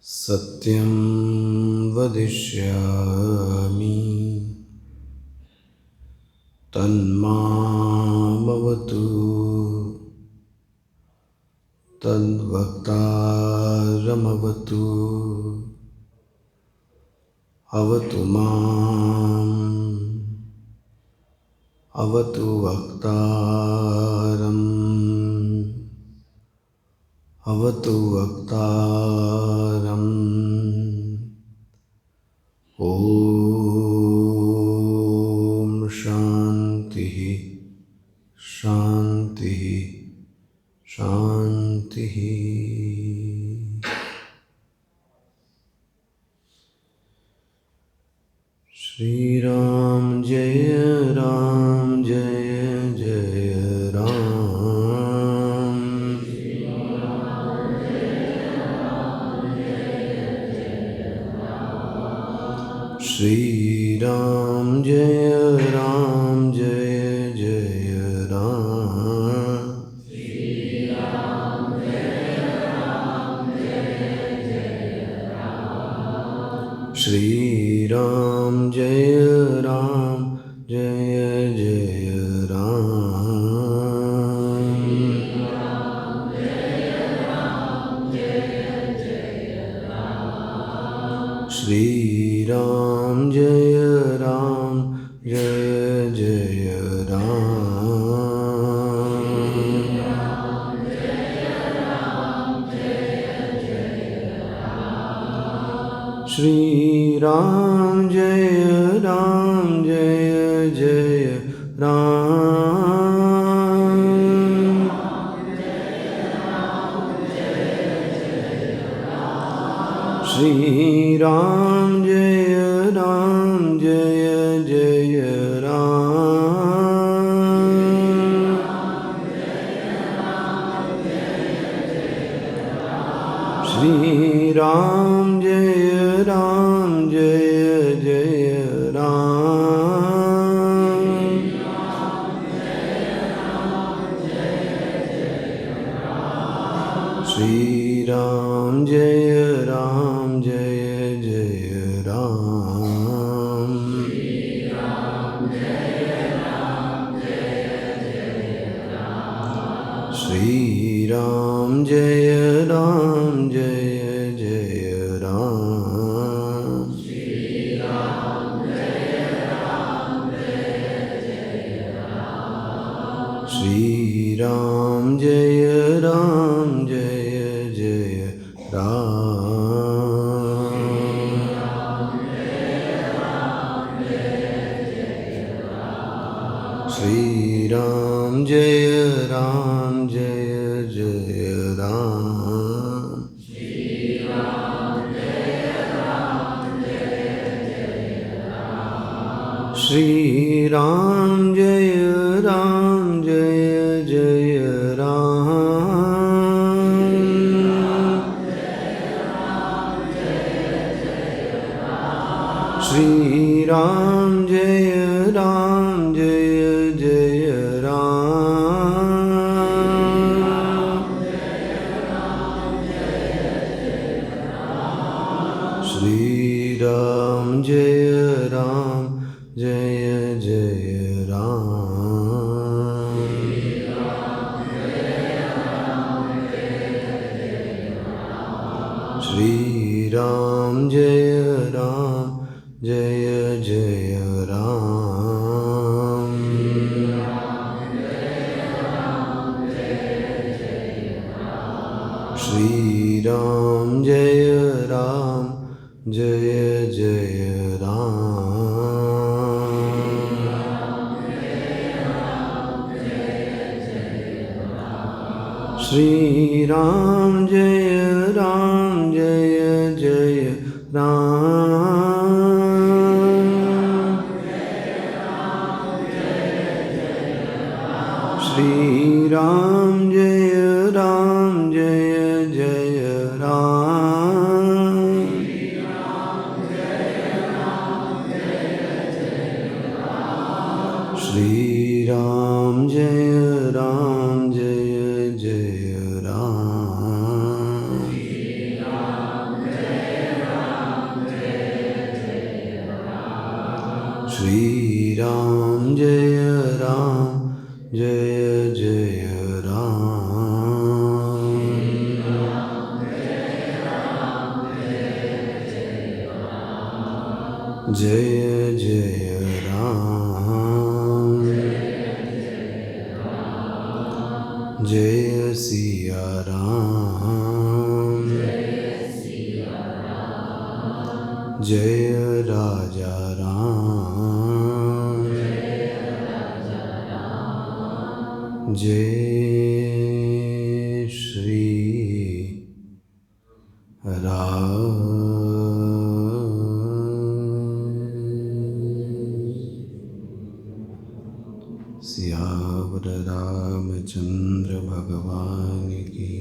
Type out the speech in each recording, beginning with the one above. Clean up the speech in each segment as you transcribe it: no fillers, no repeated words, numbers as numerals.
सत्यं वदिष्यामि तन्मामवतु तद्वक्तारमवतु अवतु माम् अवतु वक्तारम् अवतु वक्तारम् ॐ शान्तिः शान्तिः शान्तिः। श्रीराम जय जय राम। श्रीराम जय जय राम। श्रीराम जय जय राम। श्रीराम जय जय राम। श्रीराम जय जय राम। श्रीराम जय जय राम। श्रीराम जय जय राम। श्रीराम जय जय राम। श्रीराम जय जय राम। श्रीराम जय जय राम। श्रीराम जय जय राम। श्रीराम जय जय राम। श्रीराम जय जय राम। श्रीराम जय जय राम। श्रीराम जय जय राम। श्रीराम जय जय राम। श्रीराम जय जय राम। श्रीराम जय जय राम। श्रीराम जय जय राम। श्री राम जय राम जय जय राम। जय जय राम जय सिया राम जय राजा राम जय श्री राम। सियावर रामचंद्र भगवान की।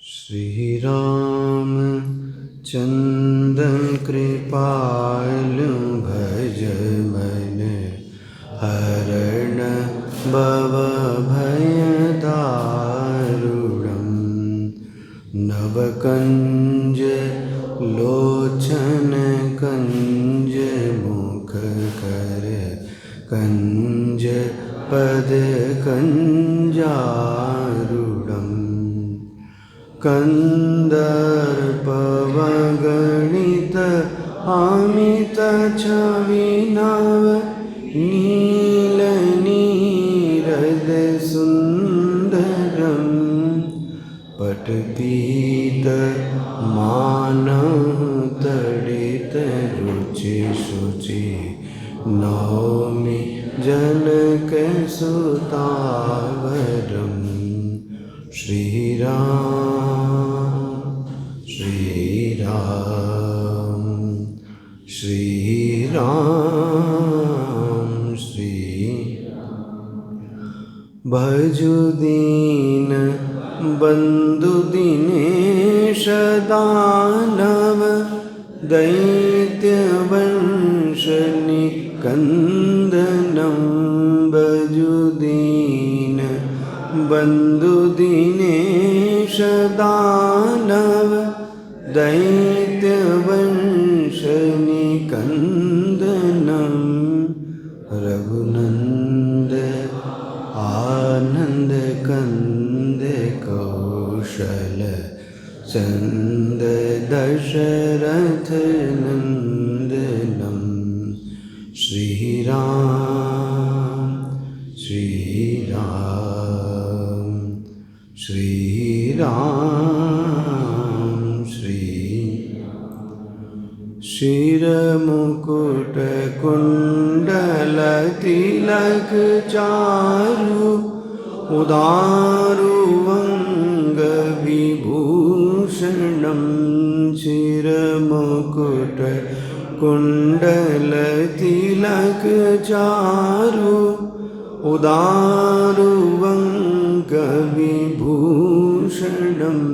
श्री राम चंदन कृपालु भज मन हरण भव भय दारुणम् नवकंज लोचन कंज मुख कर कंज पद कंजारुणम् कंदर्पवगणित अमित छविनव नील नीरद सुंदरम् पटपीत मानव तडित रुचि शुचि नौमि जनक सुतावरम्। श्री राम श्री राम श्री राम श्री भजु दीन बंधु दिनेश दानव दैत्य वंश निकंदनं भजु दीन बंधु दिनेश दानव दैत्य वंश निकंदनं रघुनंद आनंद कंद कौशल चंद दशरथ नंदनम्। श्री राम श्री राम श्री राम श्री शिरमुकुट कुंडल तिलक चारु उदारुवंग विभूषणम्। शिरमुकुट कुंडल तिलक चारु उदारुवंग विभूषणम्।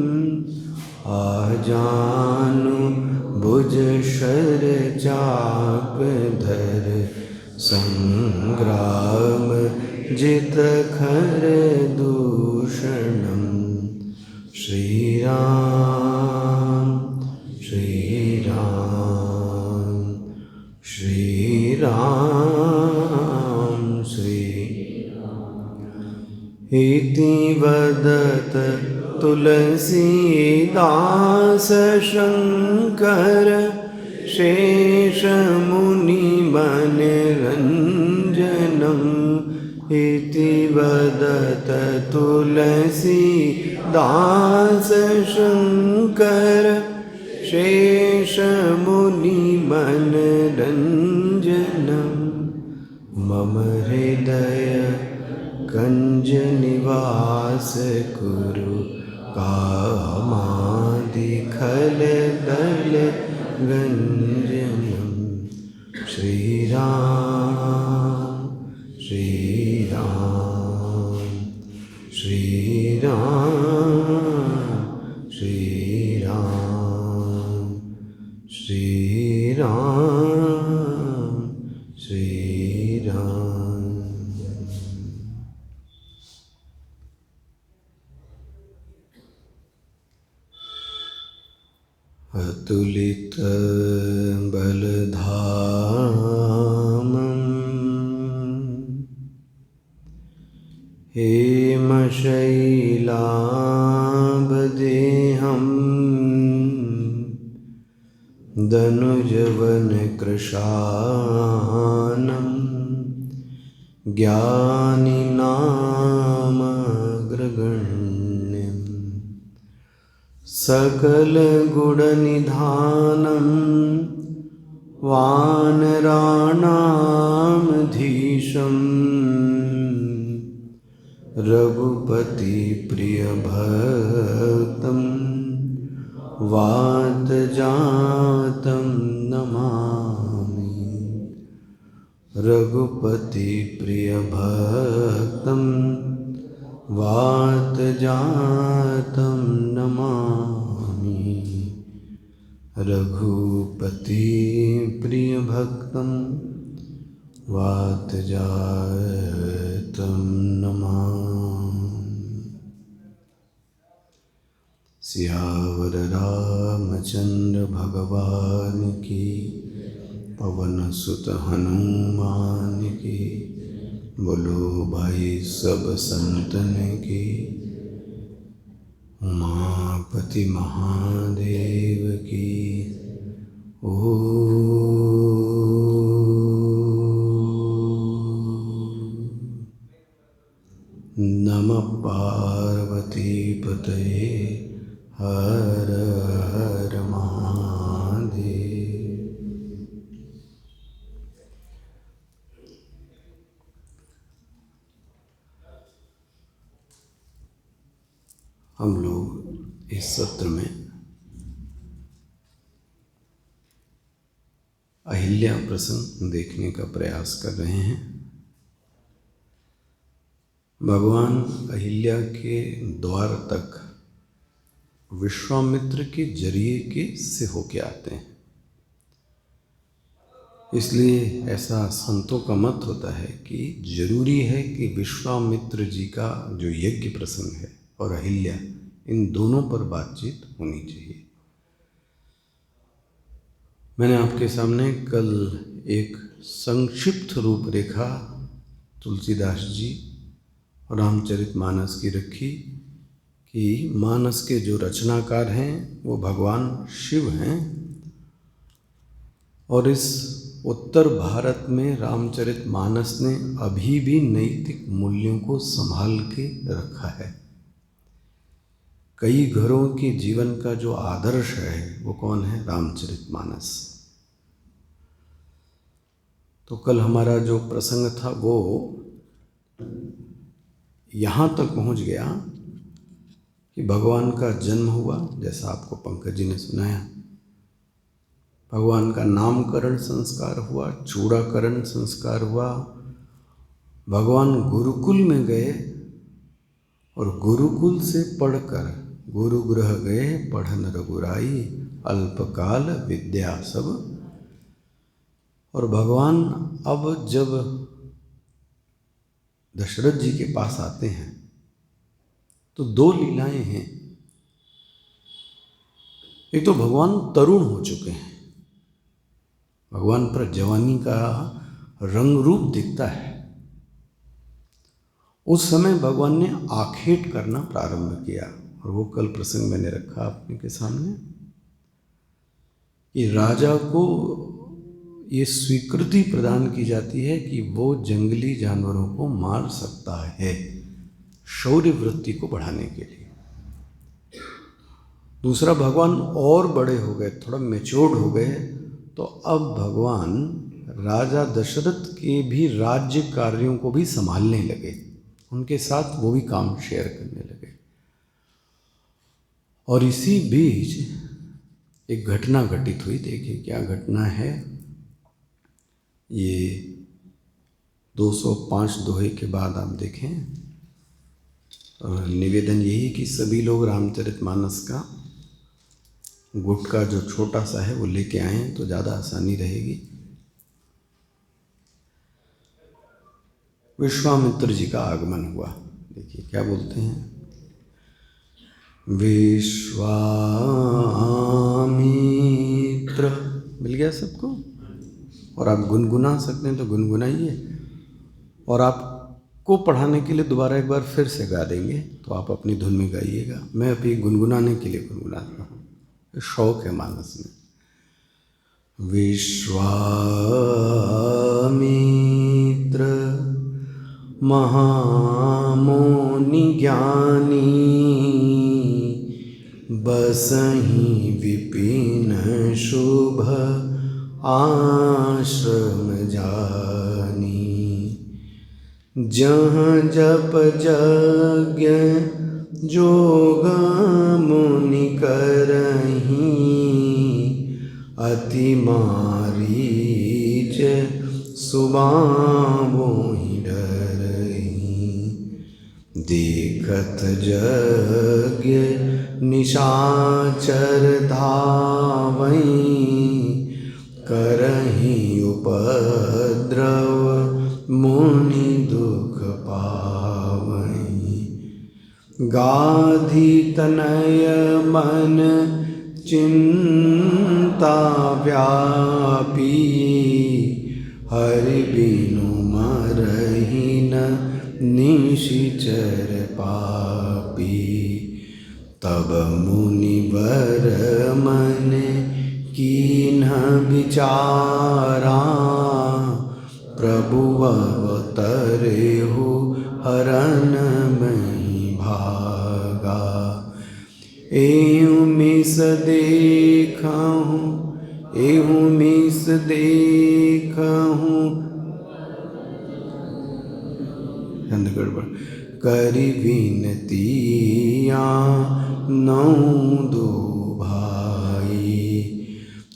आजानु भुज शर चाप धर संग्राम जित खर दूषणम्। श्री राम श्री राम श्री राम श्री इति वदत तुलसीदास शंकर शेष मुनि मनरंजनम्। इति वदत तुलसीदास शंकर शेष मुनि मनरंजनम्। मम हृदय कंज निवास कुरु कामादि खल दल गंजनम्। श्री राम श्री राम श्री राम श्री राम श्री राम श्री राम। अतुलित बलधामम् हेमशैलाभदेहम् दनुजवनकृशानम् ज्ञानिनामग्रगण्यम् सकलगुणनिधानं वानराणामधीशम् रघुपतिप्रियभक्तं वातजातं नमामि। रघुपतिप्रियभक्तं वातजातं नमामि। रघुपतिप्रियभक्तं वातजातं नमामि। सियावर रामचंद्र भगवान की, पवन सुत हनुमान की, बोलो भाई सब संतन की। उमापति महादेव की। नमः पार्वती पतये हर हर महादेव। हम लोग इस सत्र में अहिल्या प्रसंग देखने का प्रयास कर रहे हैं। भगवान अहिल्या के द्वार तक विश्वामित्र के जरिए के से होके आते हैं। इसलिए ऐसा संतों का मत होता है कि जरूरी है कि विश्वामित्र जी का जो यज्ञ प्रसंग है और अहिल्या, इन दोनों पर बातचीत होनी चाहिए। मैंने आपके सामने कल एक संक्षिप्त रूपरेखा तुलसीदास जी और रामचरितमानस की रखी कि मानस के जो रचनाकार हैं वो भगवान शिव हैं, और इस उत्तर भारत में रामचरितमानस ने अभी भी नैतिक मूल्यों को संभाल के रखा है। कई घरों के जीवन का जो आदर्श है वो कौन है? रामचरितमानस। तो कल हमारा जो प्रसंग था वो यहाँ तक पहुँच गया कि भगवान का जन्म हुआ, जैसा आपको पंकज जी ने सुनाया। भगवान का नामकरण संस्कार हुआ, चूड़ाकरण संस्कार हुआ। भगवान गुरुकुल में गए और गुरुकुल से पढ़कर गुरु गृह गए पढ़न रघुराई, अल्पकाल विद्या सब। और भगवान अब जब दशरथ जी के पास आते हैं तो दो लीलाएं हैं। एक तो भगवान तरुण हो चुके हैं, भगवान पर जवानी का रंग रूप दिखता है। उस समय भगवान ने आखेट करना प्रारंभ किया, और वो कल प्रसंग मैंने रखा आपके के सामने कि राजा को ये स्वीकृति प्रदान की जाती है कि वो जंगली जानवरों को मार सकता है शौर्य वृत्ति को बढ़ाने के लिए। दूसरा, भगवान और बड़े हो गए, थोड़ा मैच्योर्ड हो गए, तो अब भगवान राजा दशरथ के भी राज्य कार्यों को भी संभालने लगे, उनके साथ वो भी काम शेयर करने लगे। और इसी बीच एक घटना घटित हुई। देखिए क्या घटना है। ये 205 दोहे के बाद आप देखें, और निवेदन यही कि सभी लोग रामचरितमानस का गुटका जो छोटा सा है वो लेके आए तो ज़्यादा आसानी रहेगी। विश्वामित्र जी का आगमन हुआ। देखिए क्या बोलते हैं। विश्वामित्र। मिल गया सबको? और आप गुनगुना सकते हैं तो गुनगुनाइए, और आपको पढ़ाने के लिए दोबारा एक बार फिर से गा देंगे तो आप अपनी धुन में गाइएगा। मैं अभी गुनगुनाने के लिए गुनगुनाता हूँ, शौक है मानस में। विश्वामित्र महामुनि ज्ञानी, बसहि विपिन शुभ आश्रम जानी। जहाँ जप यज्ञ जोग मुनि करहीं, अति मारीच सुबाबोहि डरहीं। देखत यज्ञ निशाचर धावहीं, करहीं उपद्रव मुनि दुख पावहीं। गाधी तनय मन चिंता व्यापी, हरि बिनु मरहि न निशिचर पापी। तब मुनिवर मन कीन्ह विचारा, प्रभु अवतरेहु हरन महि भागा। एहुँ मिस देखहूँ, एहुँ मिस देखहूँ, चंद गड़बड़, करि विनतिया नौ दो भाई।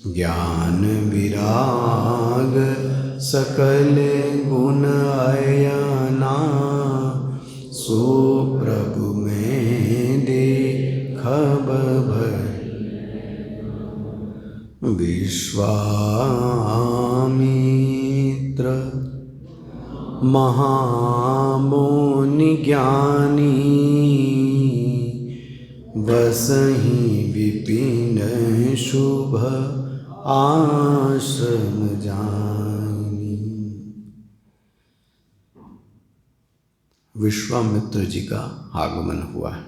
ज्ञान विराग सकल गुण अयना, सो प्रभु में देखब भय। विश्वामित्र महामुनि ज्ञानी, बसहि विपिन शुभ आश्रम जानी। विश्वामित्र जी का आगमन हुआ है,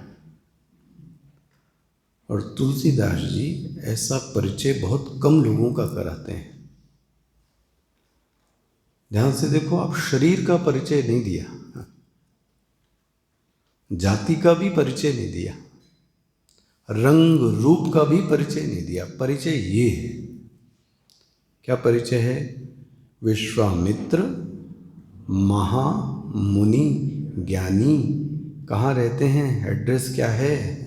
और तुलसीदास जी ऐसा परिचय बहुत कम लोगों का कराते हैं। ध्यान से देखो, आप शरीर का परिचय नहीं दिया, जाति का भी परिचय नहीं दिया, रंग रूप का भी परिचय नहीं दिया। परिचय ये है, क्या परिचय है? विश्वामित्र महामुनि ज्ञानी। कहाँ रहते हैं? एड्रेस क्या है?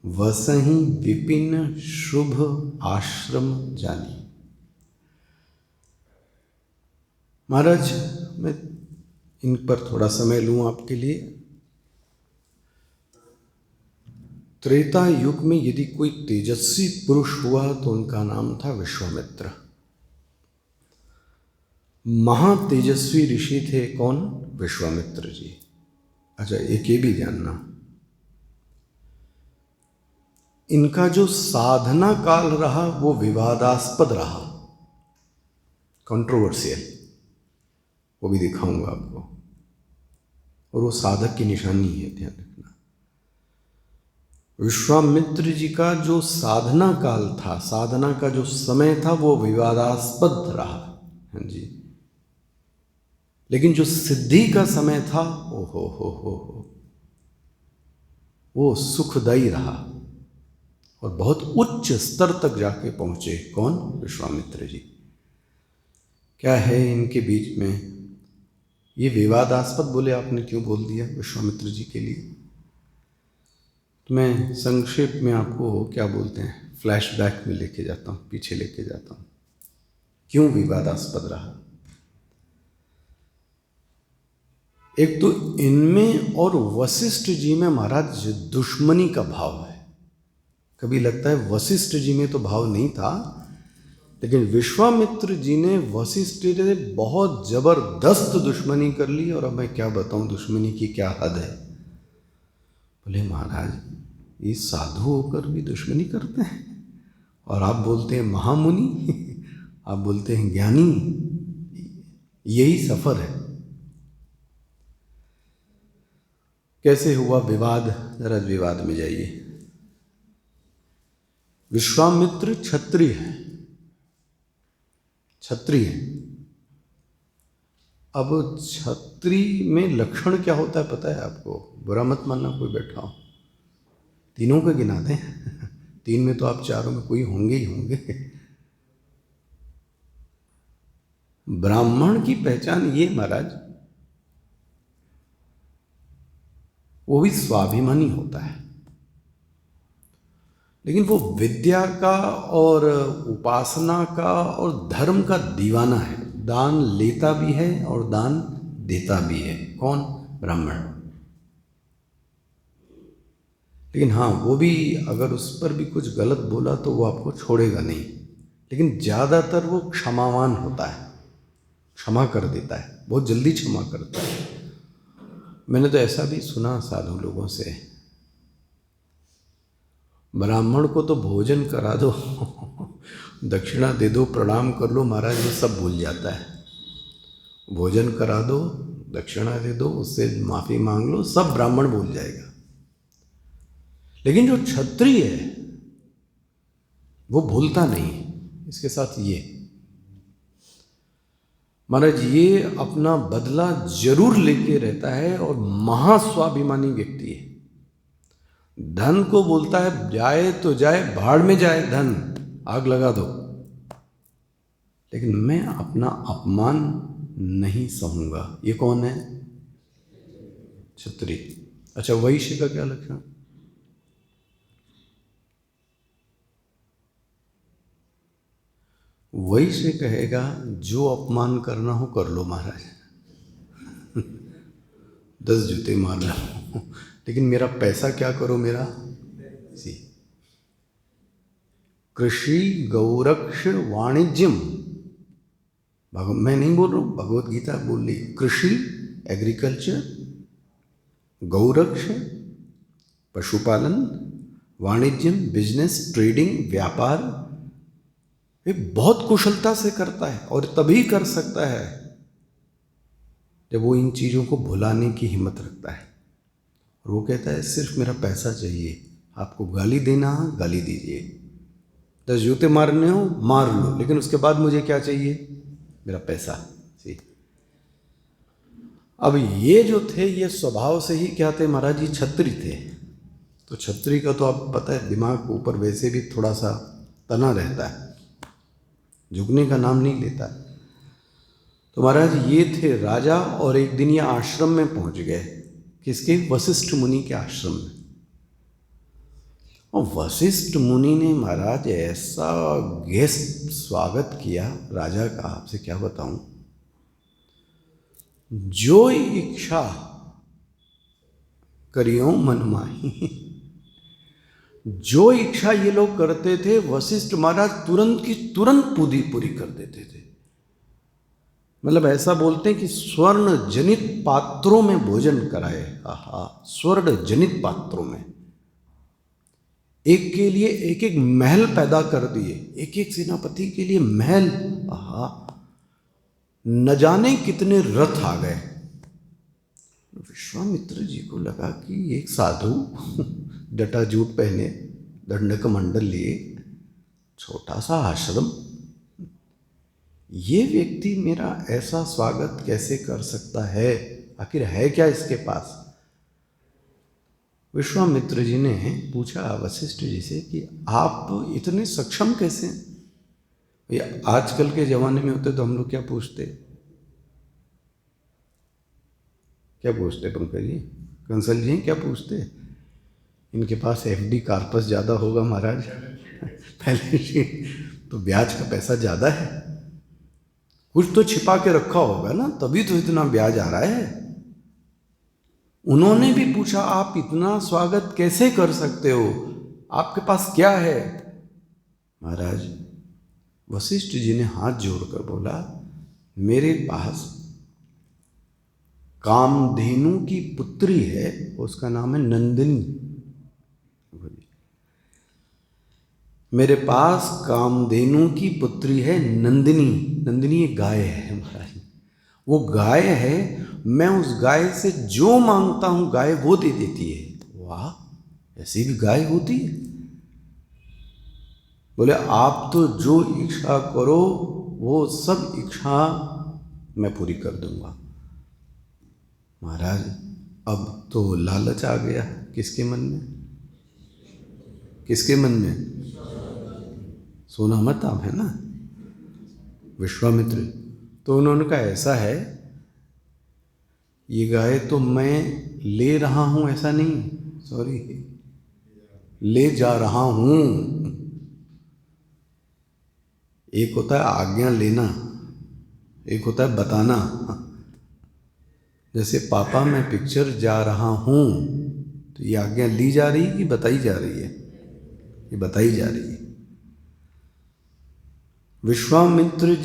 वसहीं विपिन शुभ आश्रम जानी। महाराज, मैं इन पर थोड़ा समय लूँ आपके लिए। त्रेता युग में यदि कोई तेजस्वी पुरुष हुआ तो उनका नाम था विश्वामित्र। महातेजस्वी ऋषि थे कौन? विश्वामित्र जी। अच्छा, एक ये भी जानना, इनका जो साधना काल रहा वो विवादास्पद रहा, कंट्रोवर्शियल, वो भी दिखाऊंगा आपको, और वो साधक की निशानी है, ध्यान रखना। विश्वामित्र जी का जो साधना काल था, साधना का जो समय था, वो विवादास्पद रहा, हाँ जी। लेकिन जो सिद्धि का समय था, ओ हो, वो सुखदायी रहा और बहुत उच्च स्तर तक जाके पहुंचे। कौन? विश्वामित्र जी। क्या है इनके बीच में? ये विवादास्पद बोले, आपने क्यों बोल दिया विश्वामित्र जी के लिए? तो मैं संक्षेप में आपको क्या बोलते हैं, फ्लैशबैक में लेके जाता हूँ, पीछे लेके जाता हूँ। क्यों विवादास्पद रहा? एक तो इनमें और वशिष्ठ जी में महाराज दुश्मनी का भाव है। कभी लगता है वशिष्ठ जी में तो भाव नहीं था, लेकिन विश्वामित्र जी ने वशिष्ठ से बहुत जबरदस्त दुश्मनी कर ली। और अब मैं क्या बताऊं दुश्मनी की क्या हद है। बोले महाराज, ये साधु होकर भी दुश्मनी करते हैं, और आप बोलते हैं महामुनि, आप बोलते हैं ज्ञानी। यही सफर है। कैसे हुआ विवाद, जरा विवाद में जाइए। विश्वामित्र क्षत्रिय है, क्षत्रिय है। अब क्षत्रिय में लक्षण क्या होता है पता है आपको? बुरा मत मानना कोई बैठा हो, तीनों को गिनाते हैं। तीन में तो आप चारों में कोई होंगे ही होंगे। ब्राह्मण की पहचान ये महाराज, वो भी स्वाभिमानी होता है, लेकिन वो विद्या का और उपासना का और धर्म का दीवाना है। दान लेता भी है और दान देता भी है। कौन? ब्राह्मण। लेकिन हाँ, वो भी अगर उस पर भी कुछ गलत बोला तो वो आपको छोड़ेगा नहीं, लेकिन ज़्यादातर वो क्षमावान होता है, क्षमा कर देता है, बहुत जल्दी क्षमा करता है। मैंने तो ऐसा भी सुना साधु लोगों से, ब्राह्मण को तो भोजन करा दो, दक्षिणा दे दो, प्रणाम कर लो, महाराज वो सब भूल जाता है। भोजन करा दो, दक्षिणा दे दो, उससे माफ़ी मांग लो, सब ब्राह्मण भूल जाएगा। लेकिन जो क्षत्रिय है वो भूलता नहीं। इसके साथ ये महाराज, ये अपना बदला जरूर लेके रहता है और महास्वाभिमानी व्यक्ति है। धन को बोलता है जाए तो जाए, भाड़ में जाए धन, आग लगा दो, लेकिन मैं अपना अपमान नहीं सहूंगा। ये कौन है? क्षत्रिय। अच्छा, वैश्य का क्या लक्षण? वैश्य कहेगा जो अपमान करना हो कर लो महाराज, 10 जूते मार लो, लेकिन मेरा पैसा क्या करो मेरा? सी कृषि गौरक्ष वाणिज्यम, मैं नहीं बोल रहा हूँ, भगवत गीता बोल रही। कृषि एग्रीकल्चर, गौरक्ष पशुपालन, वाणिज्यम बिजनेस ट्रेडिंग व्यापार, ये बहुत कुशलता से करता है और तभी कर सकता है जब वो इन चीज़ों को भुलाने की हिम्मत रखता है। और वो कहता है सिर्फ मेरा पैसा चाहिए, आपको गाली देना है गाली दीजिए, 10 जूते मारने हो मार लो, लेकिन उसके बाद मुझे क्या चाहिए? मेरा पैसा। सी अब ये जो थे ये स्वभाव से ही क्या थे महाराज? ये क्षत्रिय थे। तो क्षत्रिय का तो आप पता है दिमाग ऊपर वैसे भी थोड़ा सा तना रहता है, झुकने का नाम नहीं लेता। तो महाराज ये थे राजा, और एक दिन ये आश्रम में पहुंच गए। किसके? वशिष्ठ मुनि के आश्रम में। और वशिष्ठ मुनि ने महाराज ऐसा गेस्ट स्वागत किया राजा का, आपसे क्या बताऊं। जो इच्छा करियो मन माही, जो इच्छा ये लोग करते थे वशिष्ठ महाराज तुरंत की तुरंत पूरी कर देते थे। मतलब ऐसा बोलते हैं कि स्वर्ण जनित पात्रों में भोजन कराए। आहा, स्वर्ण जनित पात्रों में, एक के लिए एक एक महल पैदा कर दिए, एक एक सेनापति के लिए महल। आहा, न जाने कितने रथ आ गए। विश्वामित्र जी को लगा कि एक साधु जटाजूट पहने, दंडक मंडल लिए, छोटा सा आश्रम, ये व्यक्ति मेरा ऐसा स्वागत कैसे कर सकता है? आखिर है क्या इसके पास? विश्वामित्र जी ने पूछा वशिष्ठ जी से कि आप इतने सक्षम कैसे हैं? भैया आजकल के ज़माने में होते तो हम लोग क्या पूछते? क्या पूछते पंकज जी, कंसल जी क्या पूछते? इनके पास एफडी कार्पस ज़्यादा होगा महाराज, पहले तो ब्याज का पैसा ज़्यादा है, कुछ तो छिपा के रखा होगा ना, तभी तो इतना ब्याज आ रहा है। उन्होंने भी पूछा आप इतना स्वागत कैसे कर सकते हो, आपके पास क्या है? महाराज वशिष्ठ जी ने हाथ जोड़कर बोला, मेरे पास कामधेनु की पुत्री है, उसका नाम है नंदिनी। मेरे पास कामधेनु की पुत्री है नंदिनी। नंदिनी एक गाय है महाराज, वो गाय है। मैं उस गाय से जो मांगता हूं गाय वो दे देती है। वाह, ऐसी भी गाय होती है। बोले आप तो जो इच्छा करो वो सब इच्छा मैं पूरी कर दूंगा। महाराज अब तो लालच आ गया किसके मन में? किसके मन में? सोना मत आप है ना, विश्वामित्र। तो उन्होंने कहा ऐसा है, ये गाय तो मैं ले रहा हूं, ऐसा नहीं, सॉरी, ले जा रहा हूं। एक होता है आज्ञा लेना, एक होता है बताना। जैसे पापा मैं पिक्चर जा रहा हूं, तो ये आज्ञा ली जा रही है कि बताई जा रही है? ये बताई जा रही है। विश्वामित्र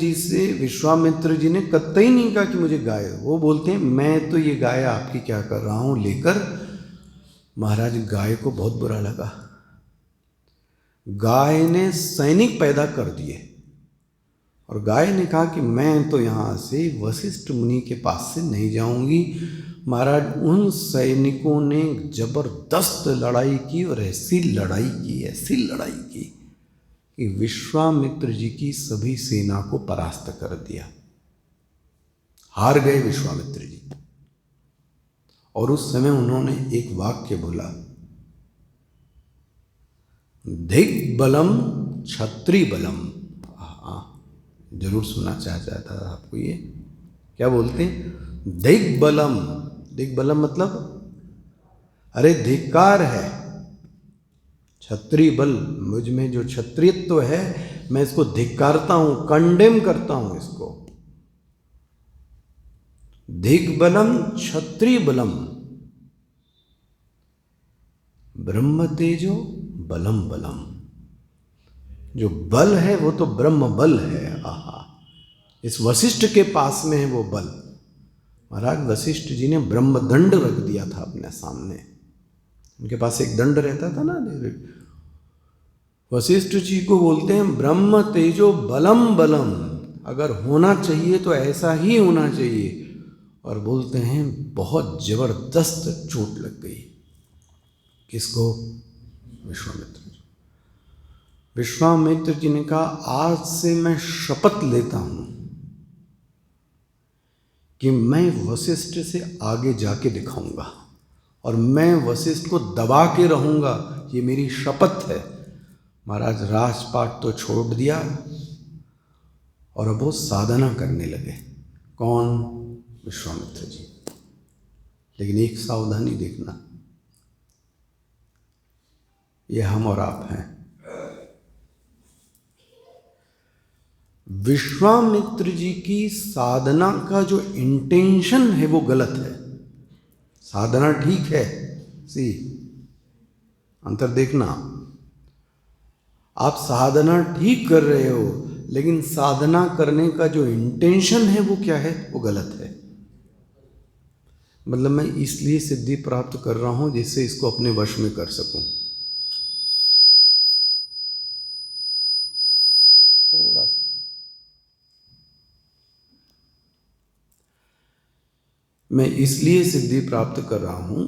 जी ने कतई नहीं कहा कि मुझे गाय। वो बोलते हैं मैं तो ये गाय आपकी क्या कर रहा हूं लेकर। महाराज गाय को बहुत बुरा लगा। गाय ने सैनिक पैदा कर दिए और गाय ने कहा कि मैं तो यहाँ से वशिष्ठ मुनि के पास से नहीं जाऊंगी। महाराज उन सैनिकों ने जबरदस्त लड़ाई की और ऐसी लड़ाई की कि विश्वामित्र जी की सभी सेना को परास्त कर दिया। हार गए विश्वामित्र जी। और उस समय उन्होंने एक वाक्य बोला, दिग्बलम क्षत्रि बलम। जरूर सुनना चाहता था आपको ये। क्या बोलते हैं? दिग्बलम। दिग्बलम मतलब अरे धिक्कार है, क्षत्रिय बल, मुझ में जो क्षत्रियत्व है मैं इसको धिक्कारता हूं, कंडेम करता हूं इसको। दिग्बलम क्षत्रिय बलम ब्रह्म तेजो बलम बलम। जो बल है वो तो ब्रह्म बल है। आहा, इस वशिष्ठ के पास में है वो बल। महाराज वशिष्ठ जी ने ब्रह्म दंड रख दिया था अपने सामने। उनके पास एक दंड रहता था ना। वशिष्ठ जी को बोलते हैं ब्रह्म तेजो बलम बलम। अगर होना चाहिए तो ऐसा ही होना चाहिए। और बोलते हैं बहुत जबरदस्त चोट लग गई। किसको? विश्वामित्र जी। विश्वामित्र जी ने कहा आज से मैं शपथ लेता हूं कि मैं वशिष्ठ से आगे जाके दिखाऊंगा और मैं वशिष्ठ को दबा के रहूंगा। ये मेरी शपथ है। महाराज राजपाट तो छोड़ दिया और अब वो साधना करने लगे। कौन? विश्वामित्र जी। लेकिन एक सावधानी देखना, ये हम और आप हैं। विश्वामित्र जी की साधना का जो इंटेंशन है वो गलत है। साधना ठीक है, अंतर देखना। आप साधना ठीक कर रहे हो, लेकिन साधना करने का जो इंटेंशन है वो क्या है? वो गलत है। मतलब मैं इसलिए सिद्धि प्राप्त कर रहा हूं जिससे इसको अपने वश में कर सकूं। थोड़ा सा मैं इसलिए सिद्धि प्राप्त कर रहा हूं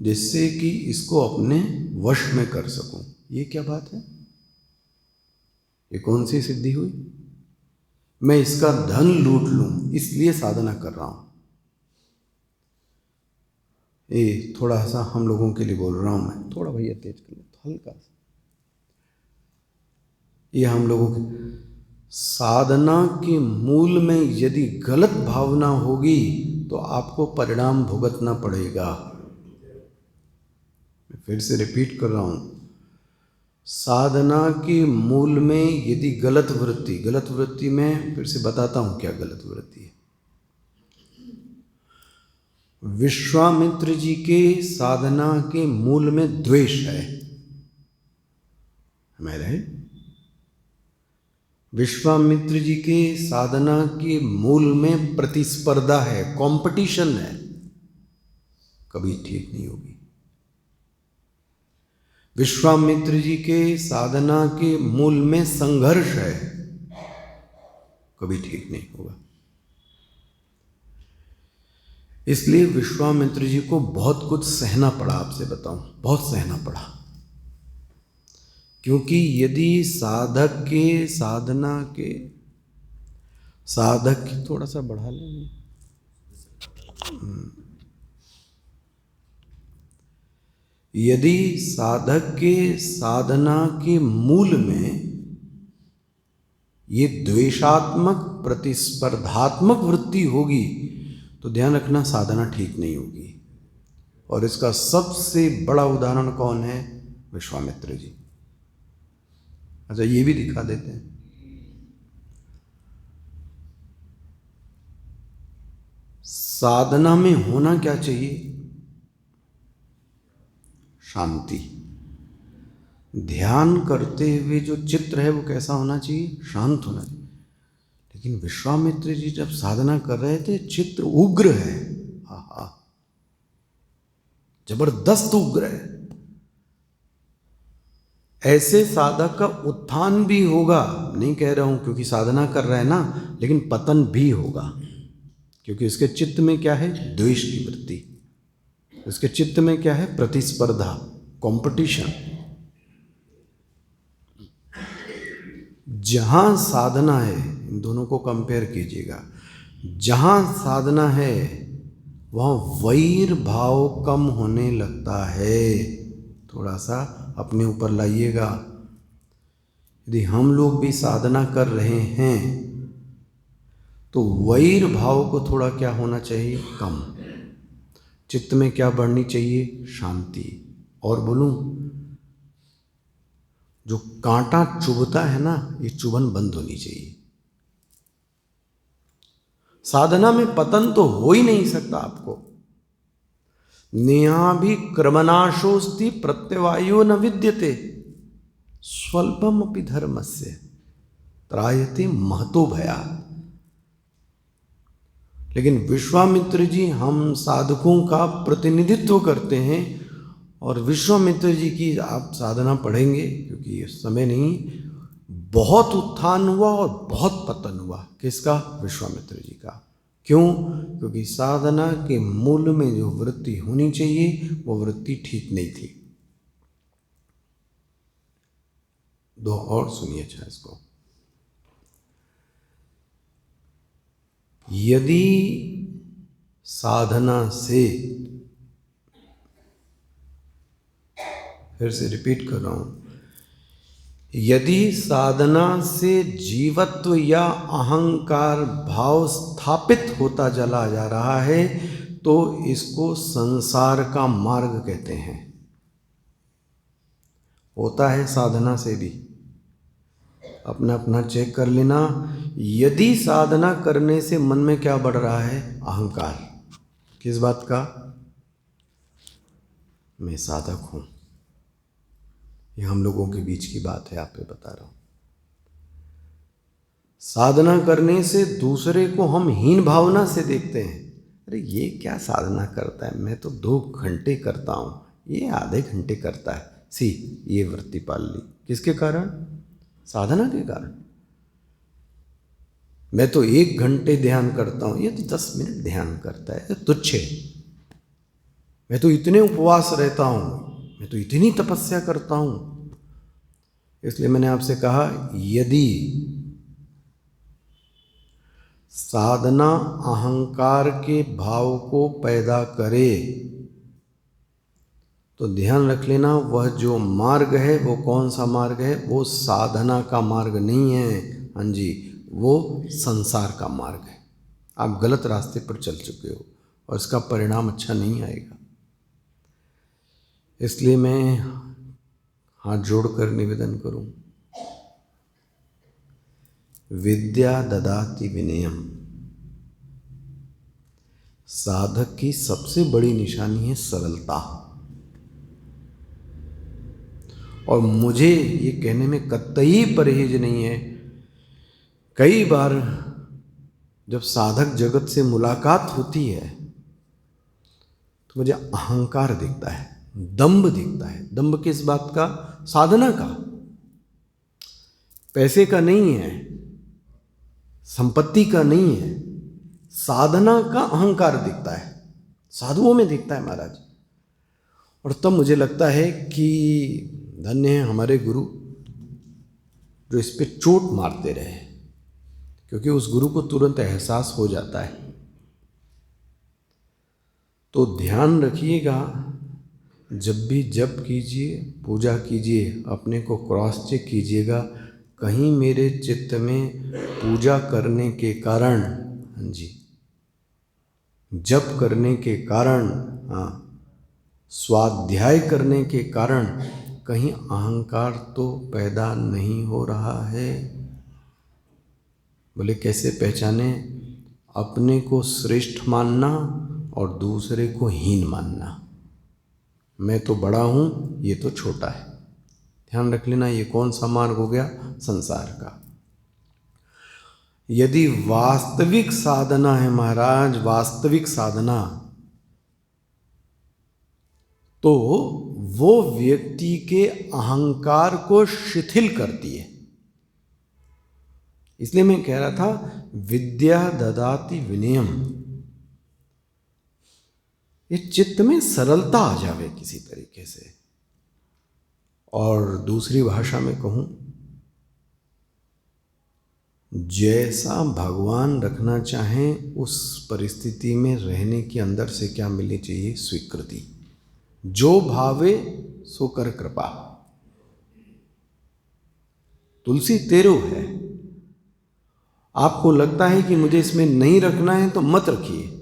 जिससे कि इसको अपने वश में कर सकूं। ये क्या बात है? ये कौन सी सिद्धि हुई? मैं इसका धन लूट लूं इसलिए साधना कर रहा हूं। ये थोड़ा सा हम लोगों के लिए बोल रहा हूं मैं। थोड़ा भैया तेज कर लो, हल्का सा। ये हम लोगों की साधना के मूल में यदि गलत भावना होगी तो आपको परिणाम भुगतना पड़ेगा। मैं फिर से रिपीट कर रहा हूं, साधना के मूल में यदि गलत वृत्ति में फिर से बताता हूं क्या गलत वृत्ति है। विश्वामित्र जी के साधना के मूल में द्वेष है। हमारे विश्वामित्र जी के साधना के मूल में प्रतिस्पर्धा है, कंपटीशन है। कभी ठीक नहीं होगी। विश्वामित्र जी के साधना के मूल में संघर्ष है, कभी ठीक नहीं होगा। इसलिए विश्वामित्र जी को बहुत कुछ सहना पड़ा, आपसे बताऊं, बहुत सहना पड़ा। क्योंकि यदि साधक के साधना के साधक की थोड़ा सा बढ़ा लेंगे, यदि साधक के साधना के मूल में ये द्वेषात्मक प्रतिस्पर्धात्मक वृत्ति होगी तो ध्यान रखना साधना ठीक नहीं होगी। और इसका सबसे बड़ा उदाहरण कौन है? विश्वामित्र जी। अच्छा, ये भी दिखा देते हैं। साधना में होना क्या चाहिए? शांति। ध्यान करते हुए जो चित्र है वो कैसा होना चाहिए? शांत होना चाहिए। लेकिन विश्वामित्र जी जब साधना कर रहे थे, चित्र उग्र है, आहा, जबरदस्त उग्र है। ऐसे साधक का उत्थान भी होगा, नहीं कह रहा हूं क्योंकि साधना कर रहा है ना, लेकिन पतन भी होगा। क्योंकि इसके चित्त में क्या है? द्वेष की वृत्ति। इसके चित्त में क्या है? प्रतिस्पर्धा, कंपटीशन। जहां साधना है, इन दोनों को कंपेयर कीजिएगा, जहां साधना है वहां वैर भाव कम होने लगता है। थोड़ा सा अपने ऊपर लाइएगा। यदि हम लोग भी साधना कर रहे हैं तो वैर भाव को थोड़ा क्या होना चाहिए? कम। चित्त में क्या बढ़नी चाहिए? शांति। और बोलूं, जो कांटा चुभता है ना, ये चुभन बंद होनी चाहिए। साधना में पतन तो हो ही नहीं सकता आपको। नेहा भी क्रमनाशोस्ति प्रत्यवायो न विद्यते स्वल्पम अपि धर्मस्य त्रायते महतो भया। लेकिन विश्वामित्र जी हम साधकों का प्रतिनिधित्व करते हैं, और विश्वामित्र जी की आप साधना पढ़ेंगे, क्योंकि ये समय नहीं, बहुत उत्थान हुआ और बहुत पतन हुआ। किसका? विश्वामित्र जी का। क्यों? क्योंकि साधना के मूल में जो वृत्ति होनी चाहिए वो वृत्ति ठीक नहीं थी। दो और सुनिए अच्छा इसको। यदि साधना से, फिर से रिपीट कर रहा हूं, यदि साधना से जीवत्व या अहंकार भाव स्थापित होता चला जा रहा है तो इसको संसार का मार्ग कहते हैं। होता है साधना से भी, अपना अपना चेक कर लेना। यदि साधना करने से मन में क्या बढ़ रहा है? अहंकार। किस बात का? मैं साधक हूं। ये हम लोगों के बीच की बात है, आपको बता रहा हूं। साधना करने से दूसरे को हम हीन भावना से देखते हैं। अरे ये क्या साधना करता है, मैं तो 2 घंटे करता हूं, ये आधे घंटे करता है। ये वृत्ति पाल ली। किसके कारण? साधना के कारण। मैं तो 1 घंटे ध्यान करता हूं, ये तो 10 मिनट ध्यान करता है, तुच्छ है। मैं तो इतने उपवास रहता हूं, मैं तो इतनी तपस्या करता हूं। इसलिए मैंने आपसे कहा, यदि साधना अहंकार के भाव को पैदा करे तो ध्यान रख लेना, वह जो मार्ग है वो कौन सा मार्ग है? वो साधना का मार्ग नहीं है। हाँ जी, वो संसार का मार्ग है। आप गलत रास्ते पर चल चुके हो और इसका परिणाम अच्छा नहीं आएगा। इसलिए मैं हाथ जोड़कर निवेदन करूं, विद्या ददाति विनयम। साधक की सबसे बड़ी निशानी है सरलता। और मुझे ये कहने में कतई परहेज नहीं है, कई बार जब साधक जगत से मुलाकात होती है तो मुझे अहंकार दिखता है, दंभ दिखता है। दंभ किस बात का? साधना का, पैसे का नहीं है, संपत्ति का नहीं है, साधना का अहंकार दिखता है, साधुओं में दिखता है महाराज। और तब मुझे लगता है कि धन्य है हमारे गुरु जो इस पे चोट मारते रहे, क्योंकि उस गुरु को तुरंत एहसास हो जाता है। तो ध्यान रखिएगा, जब भी जप कीजिए, पूजा कीजिए, अपने को क्रॉस चेक कीजिएगा, कहीं मेरे चित्त में पूजा करने के कारण, हाँ जी, जप करने के कारण, हाँ, स्वाध्याय करने के कारण कहीं अहंकार तो पैदा नहीं हो रहा है। बोले कैसे पहचाने? अपने को श्रेष्ठ मानना और दूसरे को हीन मानना। मैं तो बड़ा हूँ, ये तो छोटा है। ध्यान रख लेना, ये कौन सा मार्ग हो गया? संसार का। यदि वास्तविक साधना है महाराज, वास्तविक साधना, तो वो व्यक्ति के अहंकार को शिथिल करती है। इसलिए मैं कह रहा था विद्या ददाति विनयम, ये चित्त में सरलता आ जावे किसी तरीके से। और दूसरी भाषा में कहूं, जैसा भगवान रखना चाहें उस परिस्थिति में रहने के अंदर से क्या मिलनी चाहिए? स्वीकृति। जो भावे सो कर कृपा। तुलसी तेरो है, आपको लगता है कि मुझे इसमें नहीं रखना है तो मत रखिए।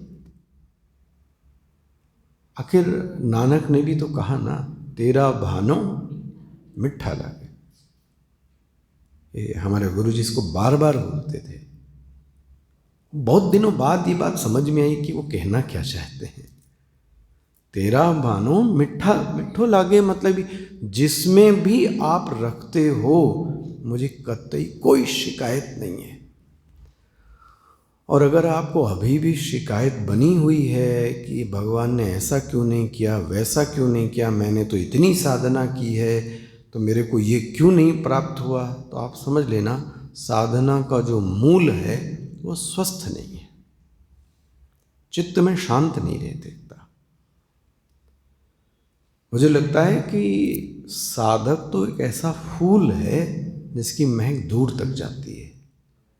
आखिर नानक ने भी तो कहा ना, तेरा भानो मिठा लगे। ये हमारे गुरु जी इसको बार बार बोलते थे। बहुत दिनों बाद ये बात समझ में आई कि वो कहना क्या चाहते हैं। तेरा भानो मिठा मिठो लागे, मतलब जिसमें भी आप रखते हो मुझे कतई कोई शिकायत नहीं है। और अगर आपको अभी भी शिकायत बनी हुई है कि भगवान ने ऐसा क्यों नहीं किया, वैसा क्यों नहीं किया, मैंने तो इतनी साधना की है तो मेरे को ये क्यों नहीं प्राप्त हुआ, तो आप समझ लेना साधना का जो मूल है वो स्वस्थ नहीं है, चित्त में शांत नहीं रहते। मुझे लगता है कि साधक तो एक ऐसा फूल है जिसकी महक दूर तक जाती है,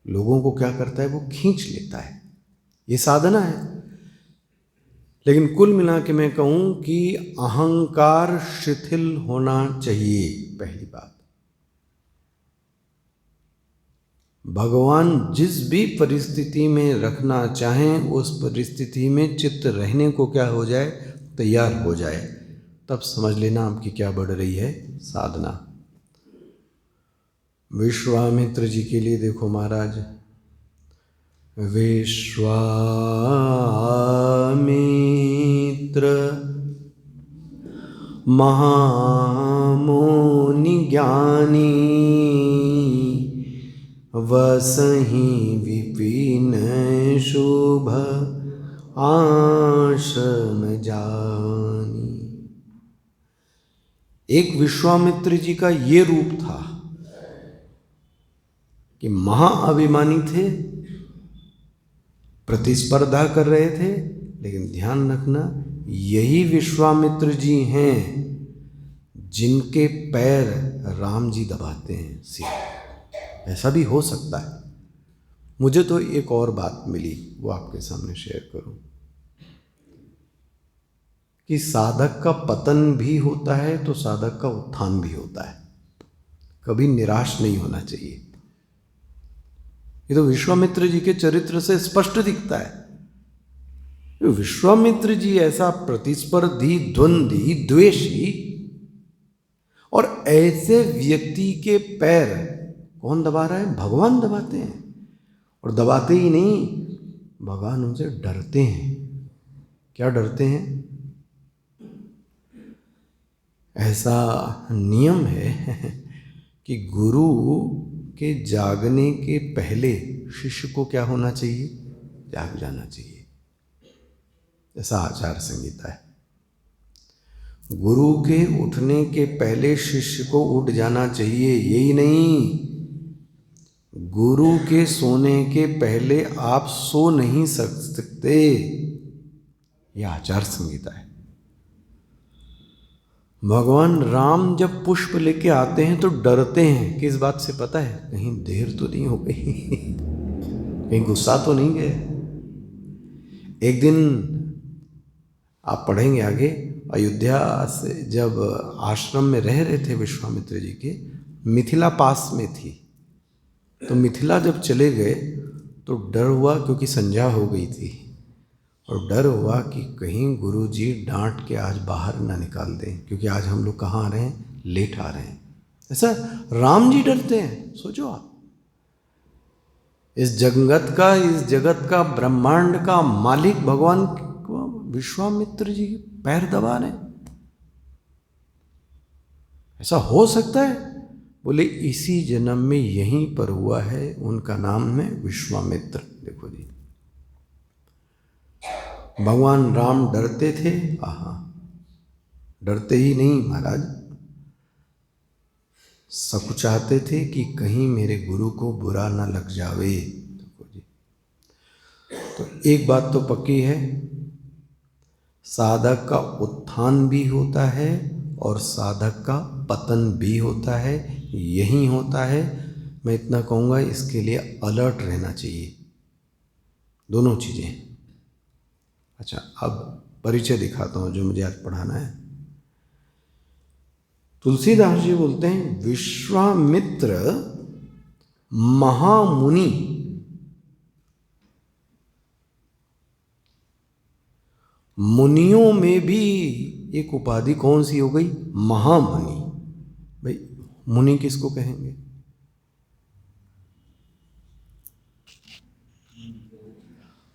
लोगों को क्या करता है? वो खींच लेता है। ये साधना है। लेकिन कुल मिला के मैं कहूं कि अहंकार शिथिल होना चाहिए। पहली बात, भगवान जिस भी परिस्थिति में रखना चाहें उस परिस्थिति में चित्त रहने को क्या हो जाए? तैयार हो जाए। तब समझ लेना आपकी क्या बढ़ रही है? साधना। विश्वामित्र जी के लिए देखो महाराज, विश्वामित्र महामुनि ज्ञानी, वसहि विपिन शुभ आश्रम जानी। एक विश्वामित्र जी का ये रूप था कि महाअभिमानी थे, प्रतिस्पर्धा कर रहे थे, लेकिन ध्यान रखना यही विश्वामित्र जी हैं जिनके पैर राम जी दबाते हैं सिर। ऐसा भी हो सकता है। मुझे तो एक और बात मिली, वो आपके सामने शेयर करूं कि साधक का पतन भी होता है तो साधक का उत्थान भी होता है। कभी निराश नहीं होना चाहिए। ये तो विश्वामित्र जी के चरित्र से स्पष्ट दिखता है। विश्वामित्र जी ऐसा प्रतिस्पर्धी, द्वंद्वी, द्वेषी और ऐसे व्यक्ति के पैर कौन दबा रहा है? भगवान दबाते हैं। और दबाते ही नहीं, भगवान उनसे डरते हैं। क्या डरते हैं? ऐसा नियम है कि गुरु के जागने के पहले शिष्य को क्या होना चाहिए? जाग जाना चाहिए। ऐसा आचार संहिता है। गुरु के उठने के पहले शिष्य को उठ जाना चाहिए, यही नहीं, गुरु के सोने के पहले आप सो नहीं सकते। यह आचार संहिता है। भगवान राम जब पुष्प लेके आते हैं तो डरते हैं, किस बात से पता है? कहीं देर तो नहीं हो गई, कहीं गुस्सा तो नहीं गए। एक दिन आप पढ़ेंगे आगे, अयोध्या से जब आश्रम में रह रहे थे विश्वामित्र जी के, मिथिला पास में थी, तो मिथिला जब चले गए तो डर हुआ, क्योंकि संध्या हो गई थी, और डर हुआ कि कहीं गुरु जी डांट के आज बाहर ना निकाल दें, क्योंकि आज हम लोग कहाँ आ रहे हैं? लेट आ रहे हैं। ऐसा राम जी डरते हैं। सोचो आप, इस जगत का ब्रह्मांड का मालिक भगवान विश्वामित्र जी पैर दबा रहे, ऐसा हो सकता है? बोले इसी जन्म में यहीं पर हुआ है, उनका नाम है विश्वामित्र। देखो जी, भगवान राम डरते थे? डरते ही नहीं महाराज, सब चाहते थे कि कहीं मेरे गुरु को बुरा ना लग जावे। देखो जी, तो एक बात तो पक्की है, साधक का उत्थान भी होता है और साधक का पतन भी होता है, यही होता है। मैं इतना कहूँगा, इसके लिए अलर्ट रहना चाहिए, दोनों चीज़ें। अच्छा, अब परिचय दिखाता हूँ जो मुझे आज पढ़ाना है। तुलसीदास जी बोलते हैं, विश्वामित्र महामुनि, मुनियों में भी एक उपाधि कौन सी हो गई? महामुनि। भाई मुनि किसको कहेंगे?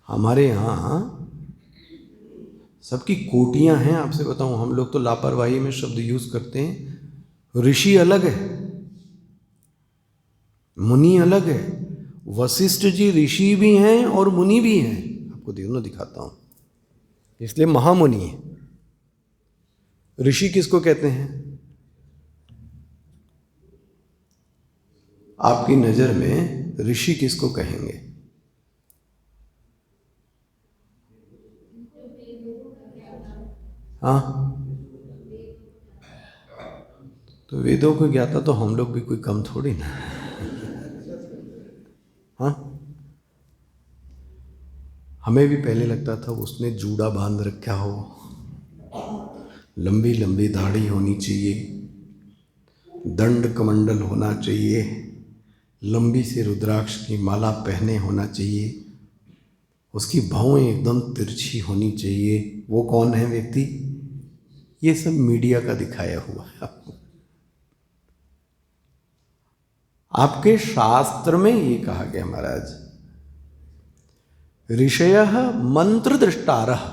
हमारे यहाँ सबकी कोटियां हैं। आपसे बताऊं, हम लोग तो लापरवाही में शब्द यूज करते हैं। ऋषि अलग है, मुनि अलग है। वशिष्ठ जी ऋषि भी हैं और मुनि भी हैं, आपको दोनों दिखाता हूं, इसलिए महामुनि है। ऋषि किसको कहते हैं? आपकी नजर में ऋषि किसको कहेंगे? हाँ, तो वेदों को ज्ञाता तो हम लोग भी कोई कम थोड़ी ना। हाँ, हमें भी पहले लगता था उसने जूड़ा बांध रखा हो, लंबी लंबी दाढ़ी होनी चाहिए, दंड कमंडल होना चाहिए, लंबी सी रुद्राक्ष की माला पहने होना चाहिए, उसकी भौएं एकदम तिरछी होनी चाहिए। वो कौन है व्यक्ति? ये सब मीडिया का दिखाया हुआ है आपको। आपके शास्त्र में ये कहा गया महाराज, ऋषयः मंत्र दृष्टारः।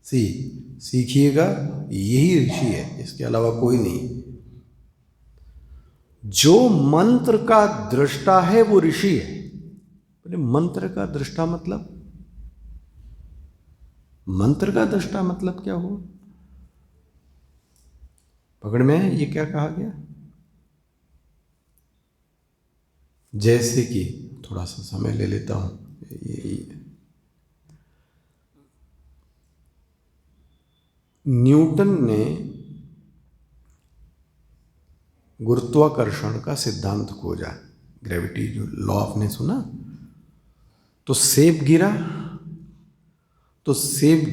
सीखिएगा, यही ऋषि है, इसके अलावा कोई नहीं। जो मंत्र का दृष्टा है वो ऋषि है। मंत्र का दृष्टा मतलब, मंत्र का दृष्टा मतलब क्या हुआ? पकड़ में है ये क्या कहा गया? जैसे कि थोड़ा सा समय ले लेता हूं, न्यूटन ने गुरुत्वाकर्षण का सिद्धांत खोजा, ग्रेविटी जो लॉ आपने सुना। तो सेब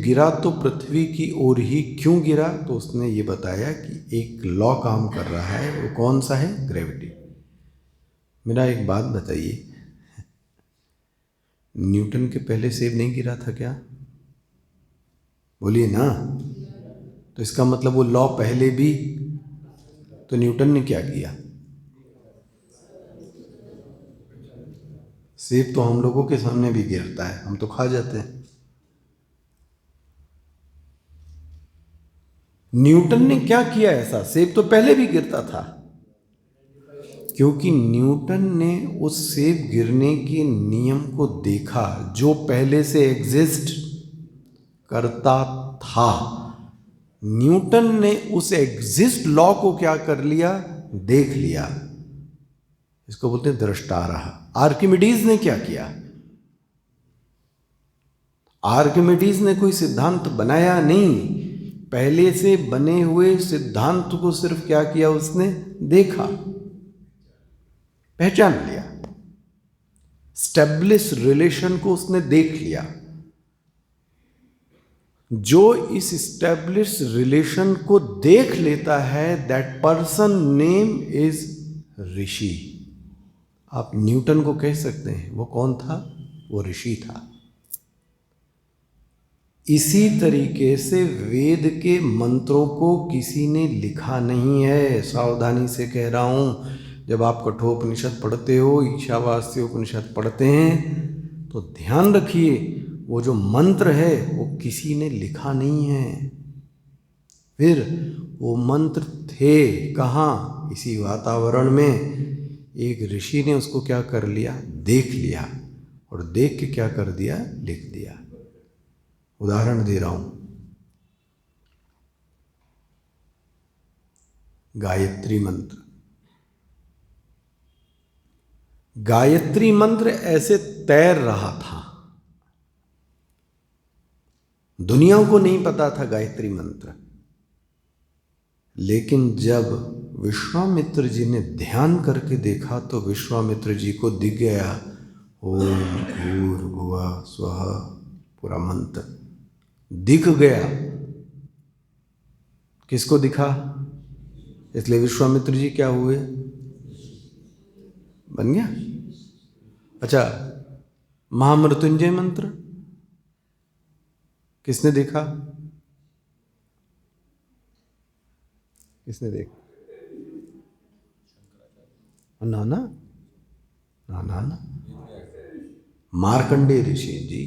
गिरा तो पृथ्वी की ओर ही क्यों गिरा? तो उसने ये बताया कि एक लॉ काम कर रहा है, वो कौन सा है? ग्रेविटी। मेरा एक बात बताइए, न्यूटन के पहले सेब नहीं गिरा था क्या? बोलिए ना। तो इसका मतलब वो लॉ पहले भी, तो न्यूटन ने क्या किया? सेब तो हम लोगों के सामने भी गिरता है, हम तो खा जाते हैं। न्यूटन ने क्या किया ऐसा? सेब तो पहले भी गिरता था, क्योंकि न्यूटन ने उस सेब गिरने के नियम को देखा जो पहले से एग्जिस्ट करता था। न्यूटन ने उस एग्जिस्ट लॉ को क्या कर लिया, देख लिया। इसको बोलते हैं दृष्टारह। आर्किमिडीज ने क्या किया, आर्किमिडीज ने कोई सिद्धांत बनाया नहीं, पहले से बने हुए सिद्धांत को सिर्फ क्या किया, उसने देखा, पहचान लिया, स्टेब्लिश रिलेशन को उसने देख लिया। जो इस स्टेब्लिश रिलेशन को देख लेता है, दैट पर्सन नेम इज ऋषि। आप न्यूटन को कह सकते हैं, वो कौन था, वो ऋषि था। इसी तरीके से वेद के मंत्रों को किसी ने लिखा नहीं है। सावधानी से कह रहा हूं, जब आप कठोपनिषद पढ़ते हो, ईशावास्य उपनिषद पढ़ते हैं, तो ध्यान रखिए, वो जो मंत्र है वो किसी ने लिखा नहीं है। फिर वो मंत्र थे कहाँ, इसी वातावरण में। एक ऋषि ने उसको क्या कर लिया, देख लिया, और देख के क्या कर दिया, लिख दिया। उदाहरण दे रहा हूं, गायत्री मंत्र। गायत्री मंत्र ऐसे तैर रहा था, दुनिया को नहीं पता था गायत्री मंत्र, लेकिन जब विश्वामित्र जी ने ध्यान करके देखा तो विश्वामित्र जी को दिख गया ओम भूर्भुवः स्वः, पूरा मंत्र दिख गया। किसको दिखा, इसलिए विश्वामित्र जी क्या हुए, बन गया। अच्छा, महामृत्युंजय मंत्र किसने देखा, किसने देखा, ना ना ना ना ना, मार्कंडेय ऋषि जी,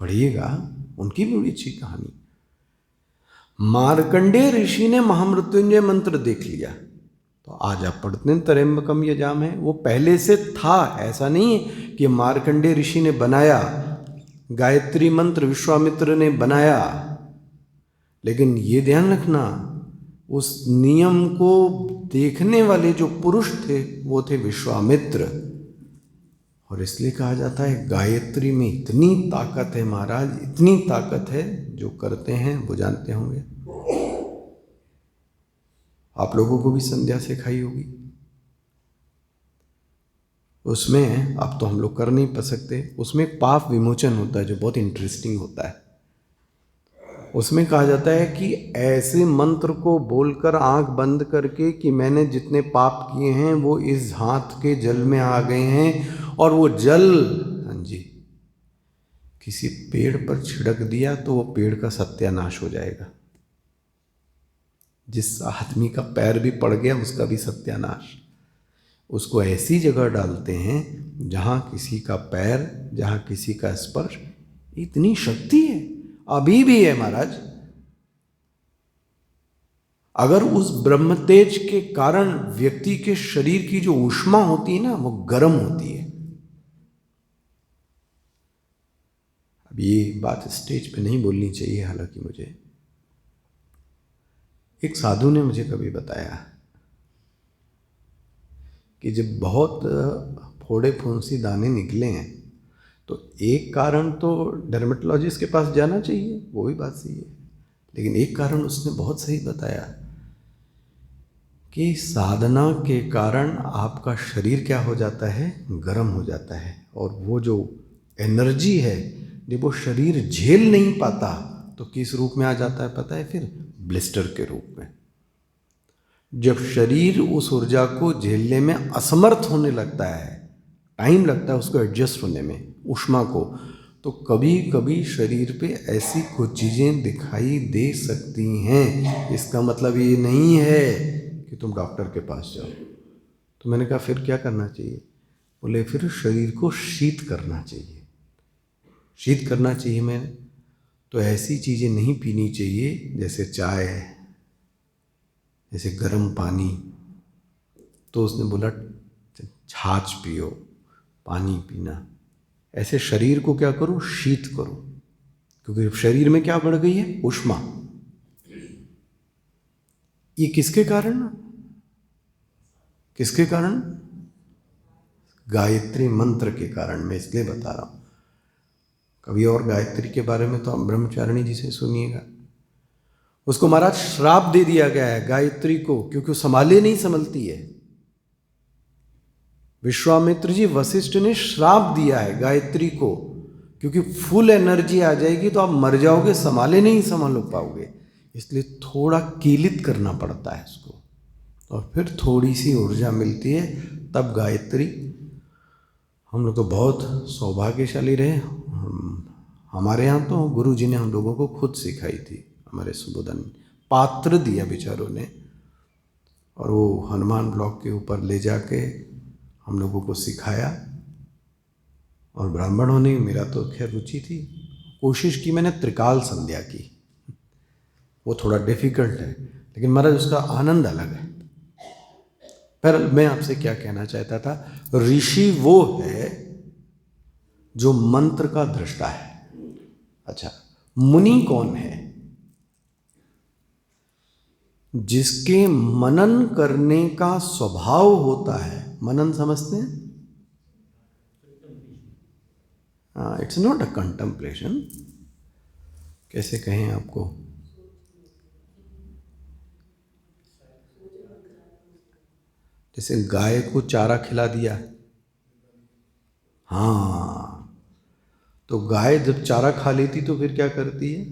पढ़िएगा, उनकी भी बड़ी अच्छी कहानी। मार्कंडेय ऋषि ने महामृत्युंजय मंत्र देख लिया। तो आज आप पढ़ते हैं त्र्यंबकम यजामहे, वो पहले से था, ऐसा नहीं है कि मार्कंडेय ऋषि ने बनाया। गायत्री मंत्र विश्वामित्र ने बनाया, लेकिन ये ध्यान रखना, उस नियम को देखने वाले जो पुरुष थे वो थे विश्वामित्र। और इसलिए कहा जाता है गायत्री में इतनी ताकत है महाराज, इतनी ताकत है, जो करते हैं वो जानते होंगे। आप लोगों को भी संध्या सिखाई होगी, उसमें अब तो हम लोग कर नहीं पा सकते, उसमें एक पाप विमोचन होता है जो बहुत इंटरेस्टिंग होता है। उसमें कहा जाता है कि ऐसे मंत्र को बोलकर आंख बंद करके कि मैंने जितने पाप किए हैं वो इस हाथ के जल में आ गए हैं, और वो जल, हाँ जी, किसी पेड़ पर छिड़क दिया तो वो पेड़ का सत्यानाश हो जाएगा। जिस आदमी का पैर भी पड़ गया उसका भी सत्यानाश। उसको ऐसी जगह डालते हैं जहाँ किसी का पैर, जहाँ किसी का स्पर्श, इतनी शक्ति है, अभी भी है महाराज। अगर उस ब्रह्म तेज के कारण व्यक्ति के शरीर की जो ऊष्मा होती है ना, वो गर्म होती है। अब ये बात स्टेज पे नहीं बोलनी चाहिए, हालांकि मुझे एक साधु ने मुझे कभी बताया कि जब बहुत फोड़े फुंसी दाने निकले हैं तो एक कारण तो डर्मेटोलॉजिस्ट के पास जाना चाहिए, वो भी बात सही है, लेकिन एक कारण उसने बहुत सही बताया कि साधना के कारण आपका शरीर क्या हो जाता है, गर्म हो जाता है, और वो जो एनर्जी है जब वो शरीर झेल नहीं पाता तो किस रूप में आ जाता है पता है, फिर ब्लिस्टर के रूप में। जब शरीर उस ऊर्जा को झेलने में असमर्थ होने लगता है, टाइम लगता है उसको एडजस्ट होने में, ऊष्मा को, तो कभी कभी शरीर पे ऐसी कुछ चीज़ें दिखाई दे सकती हैं। इसका मतलब ये नहीं है कि तुम डॉक्टर के पास जाओ। तो मैंने कहा फिर क्या करना चाहिए, बोले फिर शरीर को शीत करना चाहिए। शीत करना चाहिए मैंने तो ऐसी चीज़ें नहीं पीनी चाहिए जैसे चाय, जैसे गर्म पानी। तो उसने बोला छाछ पियो, पानी पीना, ऐसे शरीर को क्या करो, शीत करो, क्योंकि शरीर में क्या बढ़ गई है, ऊष्मा। ये किसके कारण? किसके कारण? गायत्री मंत्र के कारण। मैं इसलिए बता रहा हूं। कभी और गायत्री के बारे में तो आप ब्रह्मचारिणी जी से सुनिएगा। उसको महाराज श्राप दे दिया गया है गायत्री को, क्योंकि वो संभाले नहीं संभलती है। विश्वामित्र जी, वशिष्ठ ने श्राप दिया है गायत्री को, क्योंकि फुल एनर्जी आ जाएगी तो आप मर जाओगे, संभाले नहीं संभाल पाओगे। इसलिए थोड़ा कीलित करना पड़ता है इसको, और फिर थोड़ी सी ऊर्जा मिलती है, तब गायत्री। हम लोग तो बहुत सौभाग्यशाली रहे। हमारे यहाँ तो गुरु जी ने हम लोगों को खुद सिखाई थी। हमारे सुबोधन पात्र दिया बेचारों ने, और वो हनुमान ब्लॉक के ऊपर ले जाके हम लोगों को सिखाया। और ब्राह्मण होने मेरा तो खैर रुचि थी, कोशिश की मैंने त्रिकाल संध्या की। वो थोड़ा डिफिकल्ट है, लेकिन महाराज उसका आनंद अलग है। पर मैं आपसे क्या कहना चाहता था, ऋषि वो है जो मंत्र का दृष्टा है। अच्छा, मुनि कौन है? जिसके मनन करने का स्वभाव होता है। मनन समझते हैं? It's not a contemplation. कैसे कहें आपको? जैसे गाय को चारा खिला दिया, हाँ, तो गाय जब चारा खा लेती तो फिर क्या करती है?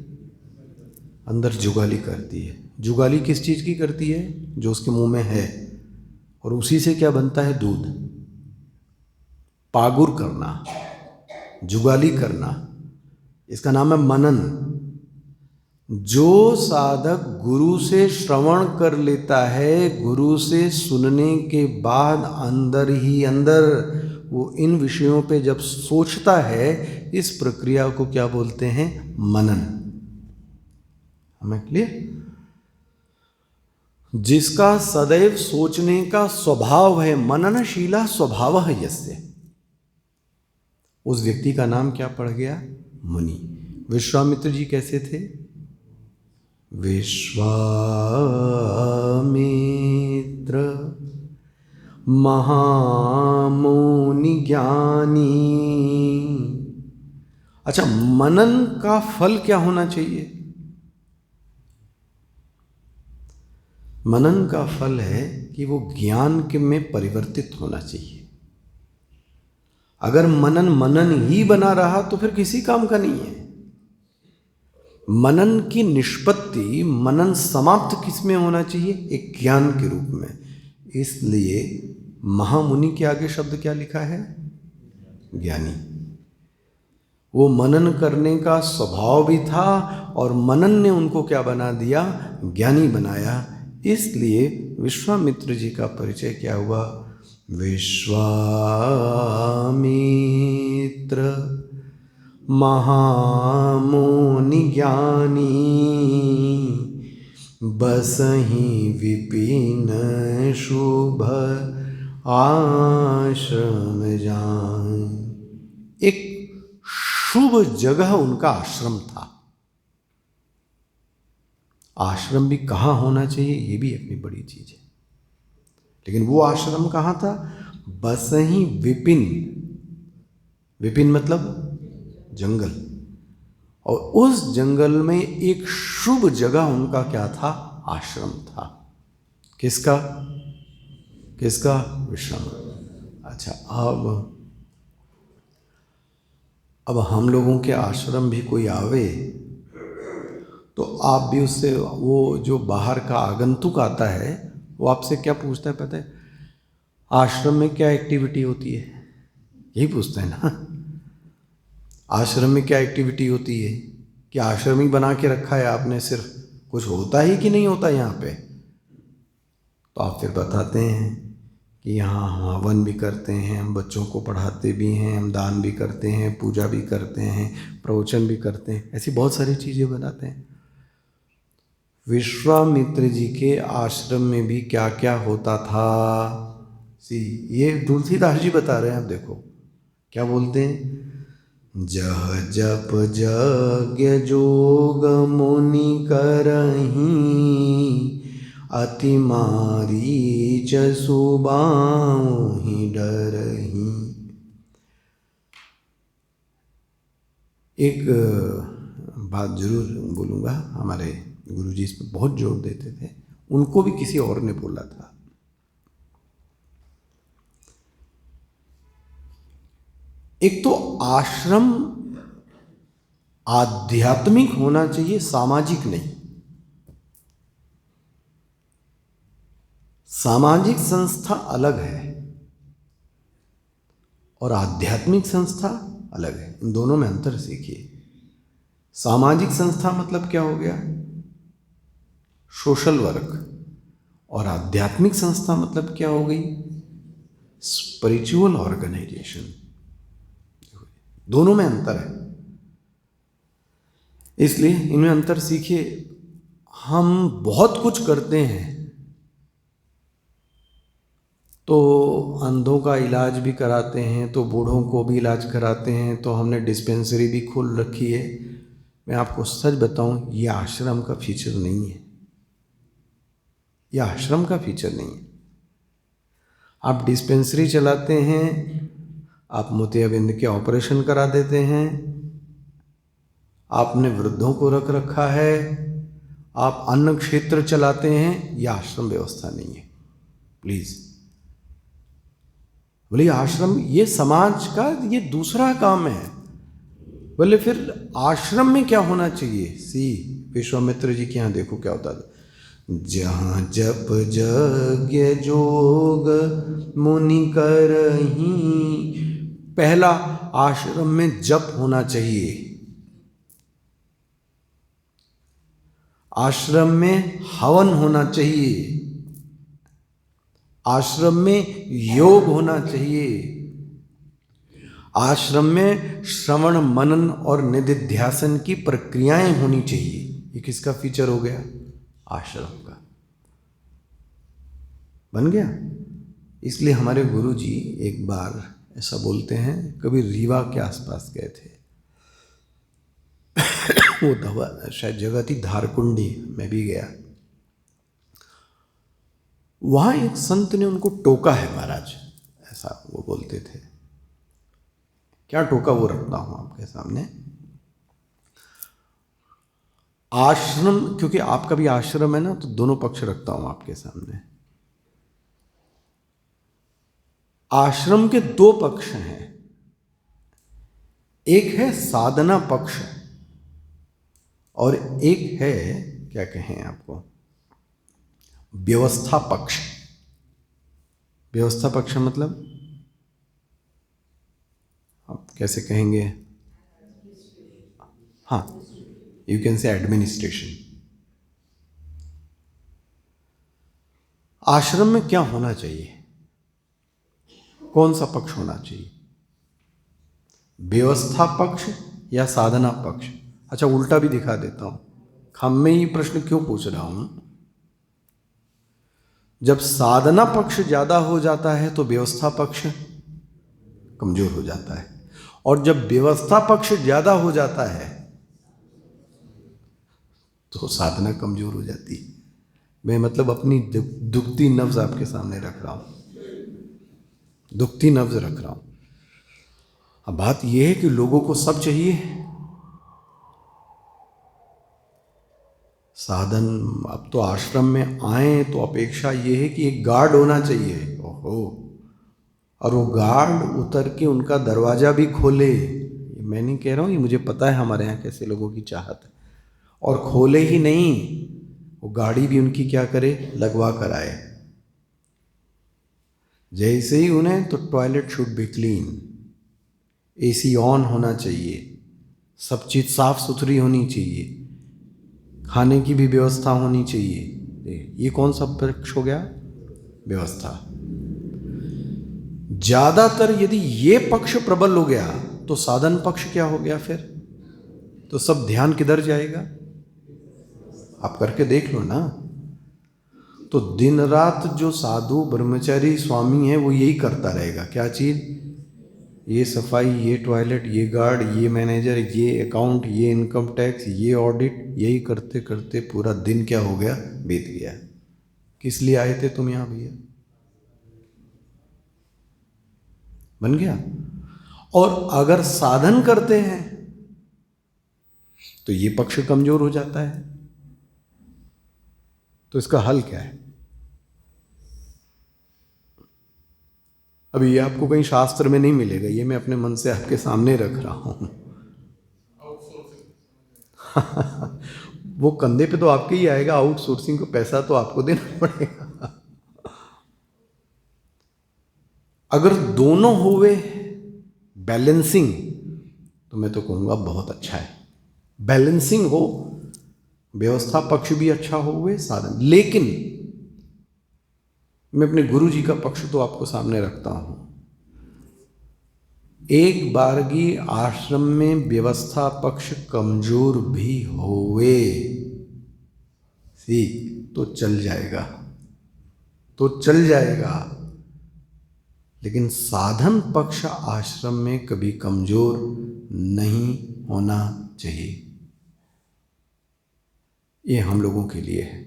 अंदर जुगाली करती है। जुगाली किस चीज़ की करती है? जो उसके मुंह में है, और उसी से क्या बनता है? दूध। पागुर करना, जुगाली करना, इसका नाम है मनन। जो साधक गुरु से श्रवण कर लेता है, गुरु से सुनने के बाद अंदर ही अंदर वो इन विषयों पे जब सोचता है, इस प्रक्रिया को क्या बोलते हैं? मनन। हमें क्लियर? जिसका सदैव सोचने का स्वभाव है, मननशीला स्वभाव है यस्य, उस व्यक्ति का नाम क्या पड़ गया? मुनि। विश्वामित्र जी कैसे थे? विश्वामित्र महामुनि ज्ञानी। अच्छा, मनन का फल क्या होना चाहिए? मनन का फल है कि वो ज्ञान के में परिवर्तित होना चाहिए। अगर मनन मनन ही बना रहा तो फिर किसी काम का नहीं है। मनन की निष्पत्ति, मनन समाप्त किस में होना चाहिए? एक ज्ञान के रूप में। इसलिए महामुनि के आगे शब्द क्या लिखा है? ज्ञानी। वो मनन करने का स्वभाव भी था, और मनन ने उनको क्या बना दिया? ज्ञानी बनाया। इसलिए विश्वामित्र जी का परिचय क्या हुआ? विश्वामित्र महामुनि ज्ञानी, बसहि विपिन शुभ आश्रम जान। एक शुभ जगह उनका आश्रम था। आश्रम भी कहाँ होना चाहिए, ये भी अपनी बड़ी चीज है। लेकिन वो आश्रम कहाँ था? बसहि विपिन। विपिन मतलब जंगल। और उस जंगल में एक शुभ जगह उनका क्या था? आश्रम था। किसका? किसका? विश्वामित्र। अच्छा, अब हम लोगों के आश्रम भी कोई आवे तो आप भी उससे, वो जो बाहर का आगंतुक आता है वो आपसे क्या पूछता है पता है? आश्रम में क्या एक्टिविटी होती है? यही पूछता है ना। आश्रम में क्या एक्टिविटी होती है? कि आश्रम ही बना के रखा है आपने, सिर्फ कुछ होता ही कि नहीं होता यहाँ पे? तो आप फिर बताते हैं कि यहाँ हम हवन भी करते हैं, हम बच्चों को पढ़ाते भी हैं, हम दान भी करते हैं, पूजा भी करते हैं, प्रवचन भी करते हैं, ऐसी बहुत सारी चीज़ें बताते हैं। विश्वामित्र जी के आश्रम में भी क्या क्या होता था? ये तुलसीदास जी बता रहे हैं। आप देखो क्या बोलते हैं? जह जप यज्ञ जोग मुनि करहीं, अति मारीच सुबाहुहि डरहि। एक बात जरूर बोलूँगा, हमारे गुरुजी इस पर बहुत जोर देते थे, उनको भी किसी और ने बोला था। एक तो आश्रम आध्यात्मिक होना चाहिए, सामाजिक नहीं। सामाजिक संस्था अलग है और आध्यात्मिक संस्था अलग है, इन दोनों में अंतर सीखिए। सामाजिक संस्था मतलब क्या हो गया? Social work. और आध्यात्मिक संस्था मतलब क्या हो गई? Spiritual organization. दोनों में अंतर है, इसलिए इनमें अंतर सीखिए। हम बहुत कुछ करते हैं, तो अंधों का इलाज भी कराते हैं, तो बूढ़ों को भी इलाज कराते हैं, तो हमने डिस्पेंसरी भी खोल रखी है। मैं आपको सच बताऊं, ये आश्रम का फीचर नहीं है, ये आश्रम का फीचर नहीं है। आप डिस्पेंसरी चलाते हैं, आप मोतियाबिंद के ऑपरेशन करा देते हैं, आपने वृद्धों को रख रखा है, आप अन्न क्षेत्र चलाते हैं, यह आश्रम व्यवस्था नहीं है। प्लीज बोले आश्रम ये समाज का ये दूसरा काम है। बोले फिर आश्रम में क्या होना चाहिए? विश्वामित्र जी के यहाँ देखो क्या होता था। जहाँ जप यज्ञ जोग मुनि करहीं। पहला, आश्रम में जप होना चाहिए, आश्रम में हवन होना चाहिए, आश्रम में योग होना चाहिए, आश्रम में श्रवण मनन और निधिध्यासन की प्रक्रियाएं होनी चाहिए। ये किसका फीचर हो गया? आश्रम का बन गया। इसलिए हमारे गुरु जी एक बार ऐसा बोलते हैं, कभी रीवा के आसपास गए थे। वो शायद जगह थी धारकुंडी, मैं भी गया। वहां एक संत ने उनको टोका है महाराज, ऐसा वो बोलते थे। क्या टोका वो रखता हूं आपके सामने। आश्रम, क्योंकि आपका भी आश्रम है ना, तो दोनों पक्ष रखता हूं आपके सामने। आश्रम के दो पक्ष हैं, एक है साधना पक्ष और एक है, क्या कहें आपको, व्यवस्था पक्ष। व्यवस्था पक्ष मतलब आप कैसे कहेंगे? हाँ, यू कैन से एडमिनिस्ट्रेशन। आश्रम में क्या होना चाहिए? कौन सा पक्ष होना चाहिए? व्यवस्था पक्ष या साधना पक्ष? अच्छा, उल्टा भी दिखा देता हूं। हम में ये प्रश्न क्यों पूछ रहा हूं? जब साधना पक्ष ज्यादा हो जाता है तो व्यवस्था पक्ष कमजोर हो जाता है, और जब व्यवस्था पक्ष ज्यादा हो जाता है तो साधना कमजोर हो जाती है। मैं मतलब अपनी दुखती नब्ज आपके सामने रख रहा हूं, दुखती नब्ज रख रहा हूं। अब बात यह है कि लोगों को सब चाहिए, साधन। अब तो आश्रम में आए तो अपेक्षा यह है कि एक गार्ड होना चाहिए। ओहो, और वो गार्ड उतर के उनका दरवाजा भी खोले। मैं नहीं कह रहा हूं, ये मुझे पता है हमारे यहाँ कैसे लोगों की चाहत है। और खोले ही नहीं, वो गाड़ी भी उनकी क्या करे, लगवा कर आए। जैसे ही उन्हें, तो toilet should be clean, AC on होना चाहिए, सब चीज साफ सुथरी होनी चाहिए, खाने की भी व्यवस्था होनी चाहिए। ये कौन सा पक्ष हो गया? व्यवस्था। ज्यादातर यदि ये पक्ष प्रबल हो गया तो साधन पक्ष क्या हो गया? फिर तो सब ध्यान किधर जाएगा? आप करके देख लो ना। तो दिन रात जो साधु ब्रह्मचारी स्वामी है वो यही करता रहेगा। क्या चीज? ये सफाई, ये टॉयलेट, ये गार्ड, ये मैनेजर, ये अकाउंट, ये इनकम टैक्स, ये ऑडिट, यही करते करते पूरा दिन क्या हो गया? बीत गया। किस लिए आए थे तुम यहां भैया? बन गया। और अगर साधन करते हैं तो ये पक्ष कमजोर हो जाता है। तो इसका हल क्या है? अभी ये आपको कहीं शास्त्र में नहीं मिलेगा, ये मैं अपने मन से आपके सामने रख रहा हूं। वो कंधे पे तो आपके ही आएगा, आउटसोर्सिंग को पैसा तो आपको देना पड़ेगा। अगर दोनों होवे बैलेंसिंग, तो मैं तो कहूंगा बहुत अच्छा है। बैलेंसिंग हो, व्यवस्था पक्ष भी अच्छा हो, साधन। लेकिन मैं अपने गुरु जी का पक्ष तो आपको सामने रखता हूं। एक बारगी आश्रम में व्यवस्था पक्ष कमजोर भी होवे सी तो चल जाएगा, तो चल जाएगा। लेकिन साधन पक्ष आश्रम में कभी कमजोर नहीं होना चाहिए। ये हम लोगों के लिए है।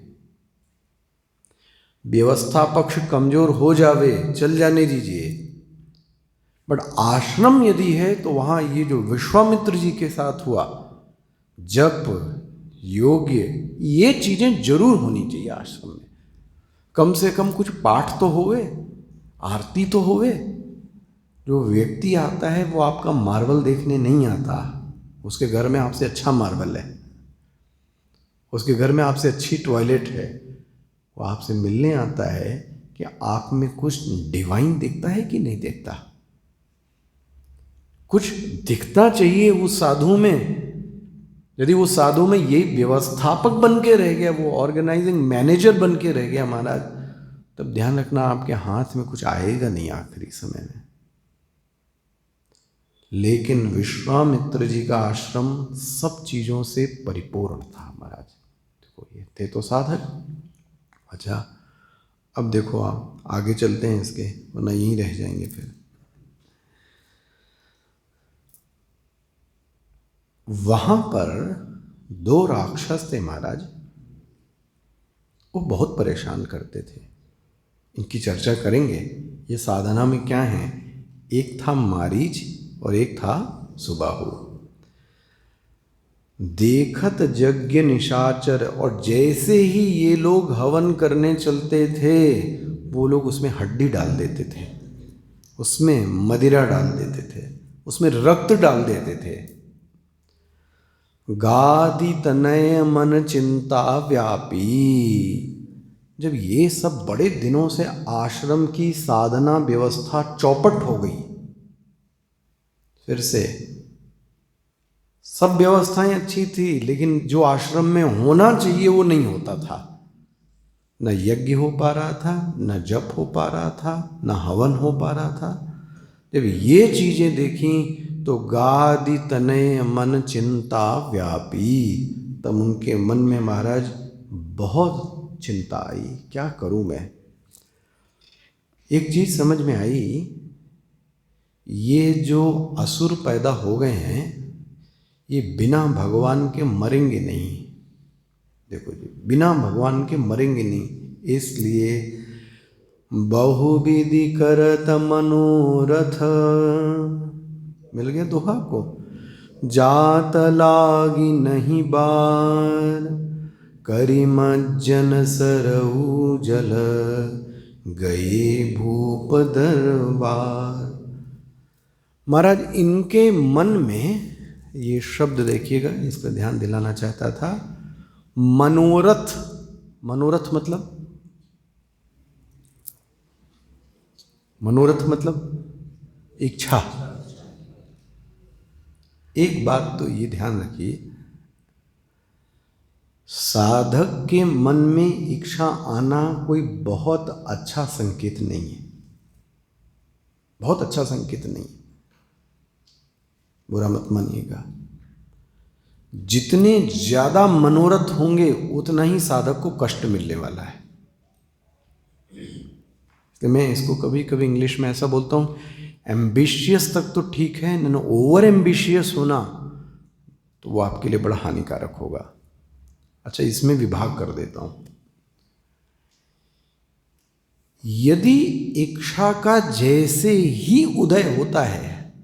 व्यवस्था पक्ष कमजोर हो जावे, चल जाने दीजिए, बट आश्रम यदि है तो वहां ये जो विश्वामित्र जी के साथ हुआ, जप, योग्य, ये चीजें जरूर होनी चाहिए आश्रम में। कम से कम कुछ पाठ तो होवे, आरती तो होवे। जो व्यक्ति आता है वो आपका मार्बल देखने नहीं आता, उसके घर में आपसे अच्छा मार्बल है, उसके घर में आपसे अच्छी टॉयलेट है, वो आपसे मिलने आता है कि आप में कुछ डिवाइन दिखता है कि नहीं दिखता। कुछ दिखता चाहिए उस साधु में। यदि वो साधु में यही व्यवस्थापक बन के रह गया, वो ऑर्गेनाइजिंग मैनेजर बन के रह गया महाराज, तब ध्यान रखना आपके हाथ में कुछ आएगा नहीं आखिरी समय में। लेकिन विश्वामित्र जी का आश्रम सब चीजों से परिपूर्ण था महाराज। देखो ये थे तो साधक। अच्छा, अब देखो आप आगे चलते हैं इसके, वरना यहीं रह जाएंगे फिर। वहां पर 2 राक्षस थे महाराज, वो बहुत परेशान करते थे। इनकी चर्चा करेंगे, ये साधना में क्या है। एक था मारीच और एक था सुबाहु। देखत यज्ञ निशाचर, और जैसे ही ये लोग हवन करने चलते थे, वो लोग उसमें हड्डी डाल देते थे, उसमें मदिरा डाल देते थे, उसमें रक्त डाल देते थे। गादि तनय मन चिंता व्यापी। जब ये सब बड़े दिनों से आश्रम की साधना व्यवस्था चौपट हो गई, फिर से सब व्यवस्थाएं अच्छी थी, लेकिन जो आश्रम में होना चाहिए वो नहीं होता था। न यज्ञ हो पा रहा था, न जप हो पा रहा था, न हवन हो पा रहा था। जब ये चीजें देखी तो गादि तनय मन चिंता व्यापी, तब उनके मन में महाराज बहुत चिंता आई, क्या करूं मैं। एक चीज समझ में आई, ये जो असुर पैदा हो गए हैं, ये बिना भगवान के मरेंगे नहीं। देखो जी, बिना भगवान के मरेंगे नहीं। इसलिए बहुविधि करत मनोरथ, मिल गया दोहा को। जात लागी नहीं बार, करी मज्जन सरऊ जल, गए भूप दरबार। महाराज इनके मन में, ये शब्द देखिएगा, इस पर ध्यान दिलाना चाहता था। मनोरथ, मनोरथ मतलब, मनोरथ मतलब इच्छा। एक बात तो ये ध्यान रखिए, साधक के मन में इच्छा आना कोई बहुत अच्छा संकेत नहीं है, बहुत अच्छा संकेत नहीं, बुरा मत मानिएगा। जितने ज्यादा मनोरथ होंगे उतना ही साधक को कष्ट मिलने वाला है। तो मैं इसको कभी कभी इंग्लिश में ऐसा बोलता हूं, एम्बिशियस तक तो ठीक है, न ओवर एम्बिशियस होना तो वो आपके लिए बड़ा हानिकारक होगा। अच्छा, इसमें विभाग कर देता हूं। यदि इच्छा का जैसे ही उदय होता है,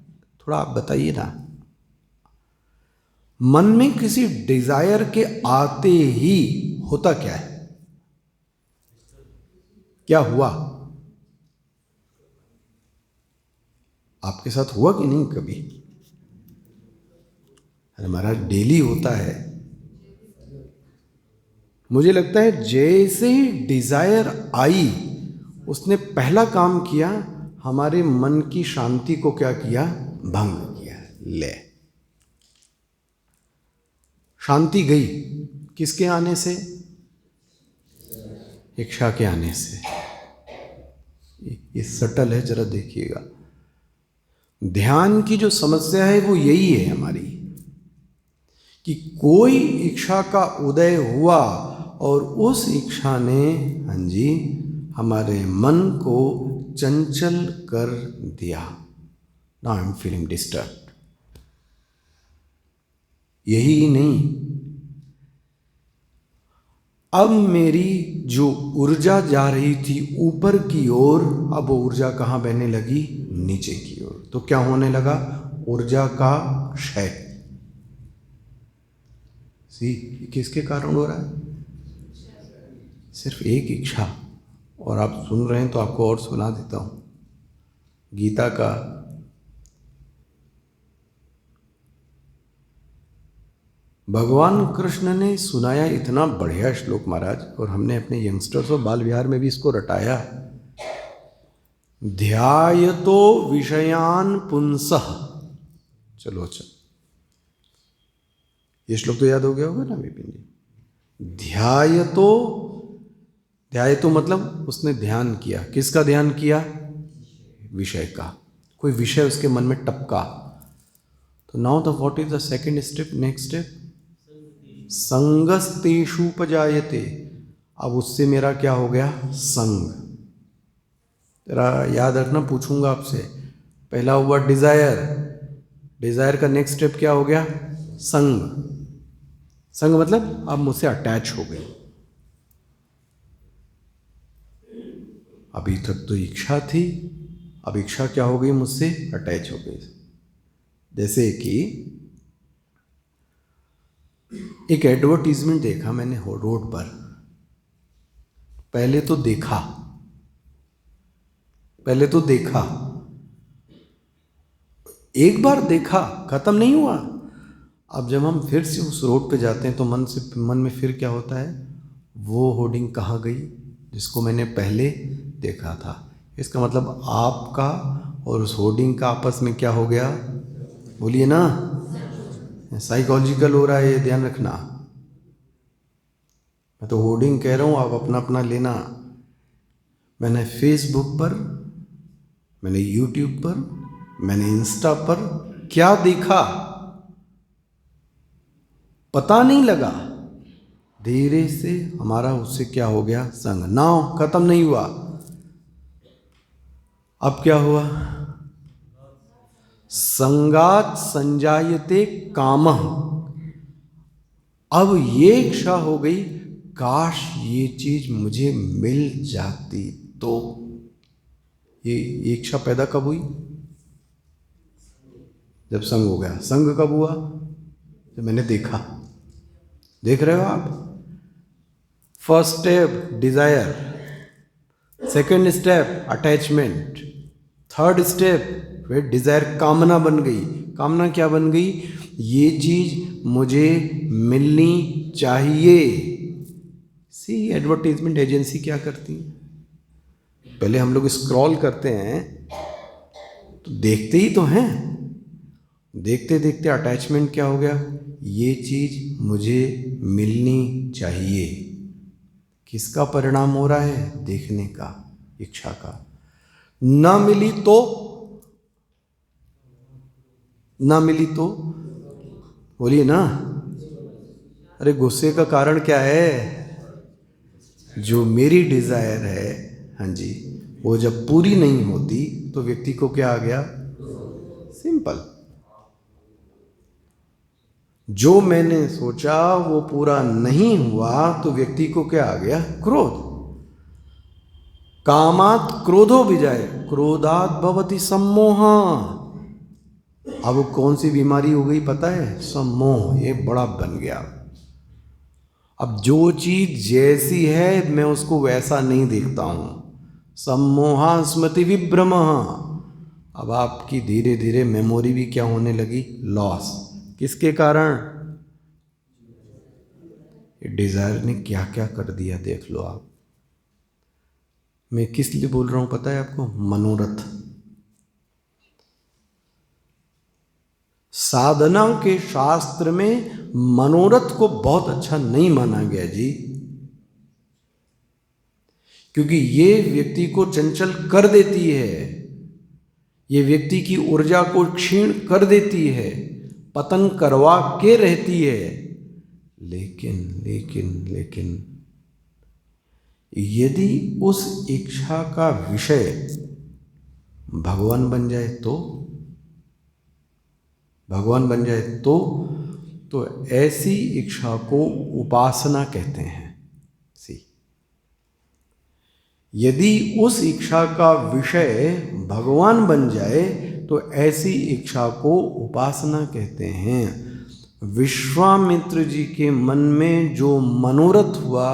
थोड़ा आप बताइए ना, मन में किसी डिजायर के आते ही होता क्या है? क्या हुआ? आपके साथ हुआ कि नहीं कभी? अरे महाराज, डेली होता है। मुझे लगता है जैसे ही डिजायर आई, उसने पहला काम किया, हमारे मन की शांति को क्या किया? भंग किया। ले, शांति गई किसके आने से? इच्छा के आने से। ये सटल है, जरा देखिएगा। ध्यान की जो समस्या है वो यही है हमारी, कि कोई इच्छा का उदय हुआ और उस इच्छा ने, हाँ जी, हमारे मन को चंचल कर दिया। Now I am feeling disturb. यही नहीं, अब मेरी जो ऊर्जा जा रही थी ऊपर की ओर, अब वो ऊर्जा कहाँ बहने लगी? नीचे की ओर। तो क्या होने लगा? ऊर्जा का क्षय। सी, किसके कारण हो रहा है? सिर्फ एक इच्छा। और आप सुन रहे हैं तो आपको और सुना देता हूं, गीता का भगवान कृष्ण ने सुनाया इतना बढ़िया श्लोक महाराज, और हमने अपने यंगस्टर्स और बाल विहार में भी इसको रटाया। ध्यायतो विषयान पुंसः। चलो अच्छा, ये श्लोक तो याद हो गया होगा ना विपिन जी? ध्यायतो मतलब उसने ध्यान किया। किसका ध्यान किया? विषय का। कोई विषय उसके मन में टपका। तो now the what is the second step? Next step, संगस्तेषुपजायते। अब उससे मेरा क्या हो गया? संग। तेरा याद रखना, पूछूंगा आपसे। पहला हुआ डिजायर, डिजायर का नेक्स्ट स्टेप क्या हो गया? संग। संग मतलब आप मुझसे अटैच हो गए। अभी तक तो इच्छा थी, अब इच्छा क्या हो गई? मुझसे अटैच हो गई। जैसे कि एक एडवर्टीजमेंट देखा मैंने रोड पर। पहले तो देखा, एक बार देखा, खत्म नहीं हुआ। अब जब हम फिर से उस रोड पे जाते हैं तो मन में फिर क्या होता है? वो होर्डिंग कहाँ गई जिसको मैंने पहले देखा था? इसका मतलब आपका और उस होर्डिंग का आपस में क्या हो गया? बोलिए ना, साइकोलॉजिकल हो रहा है, ये ध्यान रखना। मैं तो होर्डिंग कह रहा हूँ, आप अपना अपना लेना। मैंने फेसबुक पर, मैंने यूट्यूब पर, मैंने इंस्टा पर क्या देखा पता नहीं लगा। धीरे से हमारा उससे क्या हो गया? संग। नाउ खत्म नहीं हुआ, अब क्या हुआ? संगात संजायते कामः। अब ये इच्छा हो गई, काश ये चीज मुझे मिल जाती तो। ये इच्छा पैदा कब हुई? जब संग हो गया। संग कब हुआ? जब मैंने देखा। देख रहे हो आप? First step desire, second step attachment, third step फिर डिजायर कामना बन गई। कामना क्या बन गई? ये चीज मुझे मिलनी चाहिए। सी, एडवर्टाइजमेंट एजेंसी क्या करती है? पहले हम लोग स्क्रॉल करते हैं तो देखते ही तो हैं, देखते देखते अटैचमेंट क्या हो गया? ये चीज मुझे मिलनी चाहिए। किसका परिणाम हो रहा है? देखने का, इच्छा का। ना मिली तो बोलिए ना। अरे गुस्से का कारण क्या है? जो मेरी डिजायर है, हाँ जी, वो जब पूरी नहीं होती तो व्यक्ति को क्या आ गया? सिंपल। जो मैंने सोचा वो पूरा नहीं हुआ तो व्यक्ति को क्या आ गया? क्रोध। कामात् क्रोधो विजाय क्रोधात् भवति सम्मोह। अब कौन सी बीमारी हो गई पता है? सम्मोह। ये बड़ा बन गया। अब जो चीज जैसी है मैं उसको वैसा नहीं देखता हूं। सम्मोहा स्मृति विभ्रम। अब आपकी धीरे धीरे मेमोरी भी क्या होने लगी? लॉस। किसके कारण? डिजायर ने क्या क्या कर दिया देख लो आप। मैं किस लिए बोल रहा हूं पता है आपको? मनोरथ। साधना के शास्त्र में मनोरथ को बहुत अच्छा नहीं माना गया जी, क्योंकि ये व्यक्ति को चंचल कर देती है, ये व्यक्ति की ऊर्जा को क्षीण कर देती है, पतन करवा के रहती है। लेकिन लेकिन लेकिन यदि उस इच्छा का विषय भगवान बन जाए तो, भगवान बन जाए तो ऐसी इच्छा को उपासना कहते हैं। यदि उस इच्छा का विषय भगवान बन जाए तो ऐसी इच्छा को उपासना कहते हैं। विश्वामित्र जी के मन में जो मनोरथ हुआ,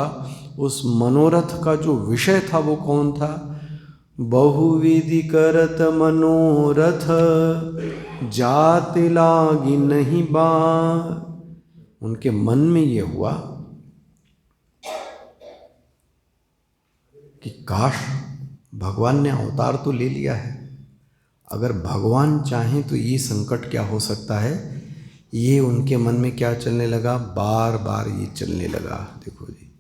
उस मनोरथ का जो विषय था वो कौन था? बहुविधि करत मनोरथ जाति लागी नहीं बार। उनके मन में ये हुआ कि काश भगवान ने अवतार तो ले लिया है, अगर भगवान चाहें तो ये संकट क्या हो सकता है। ये उनके मन में क्या चलने लगा? बार बार ये चलने लगा। देखो जी,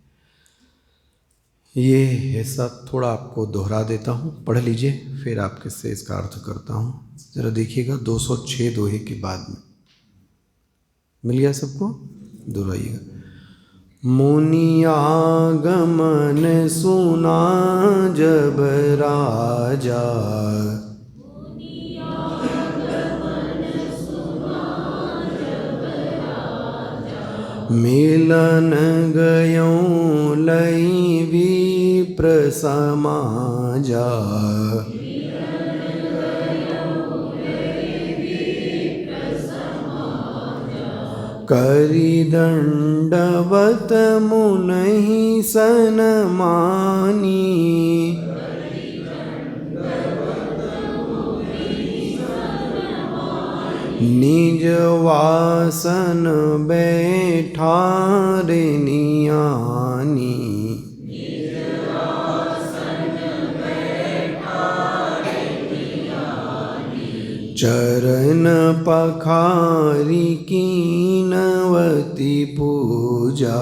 ये ऐसा थोड़ा आपको दोहरा देता हूँ, पढ़ लीजिए, फिर आपके से इसका अर्थ करता हूँ। जरा देखिएगा 206 दोहे के बाद में मिल गया सबको? दोहराइएगा। मुनि आगमन सुना जब राजा, मिलन गयों लई विप्र समाजा। करि दंडवत मुनहि सनमानी, निज वासन बैठारे नियानी। चरण पखारी कीनवती पूजा,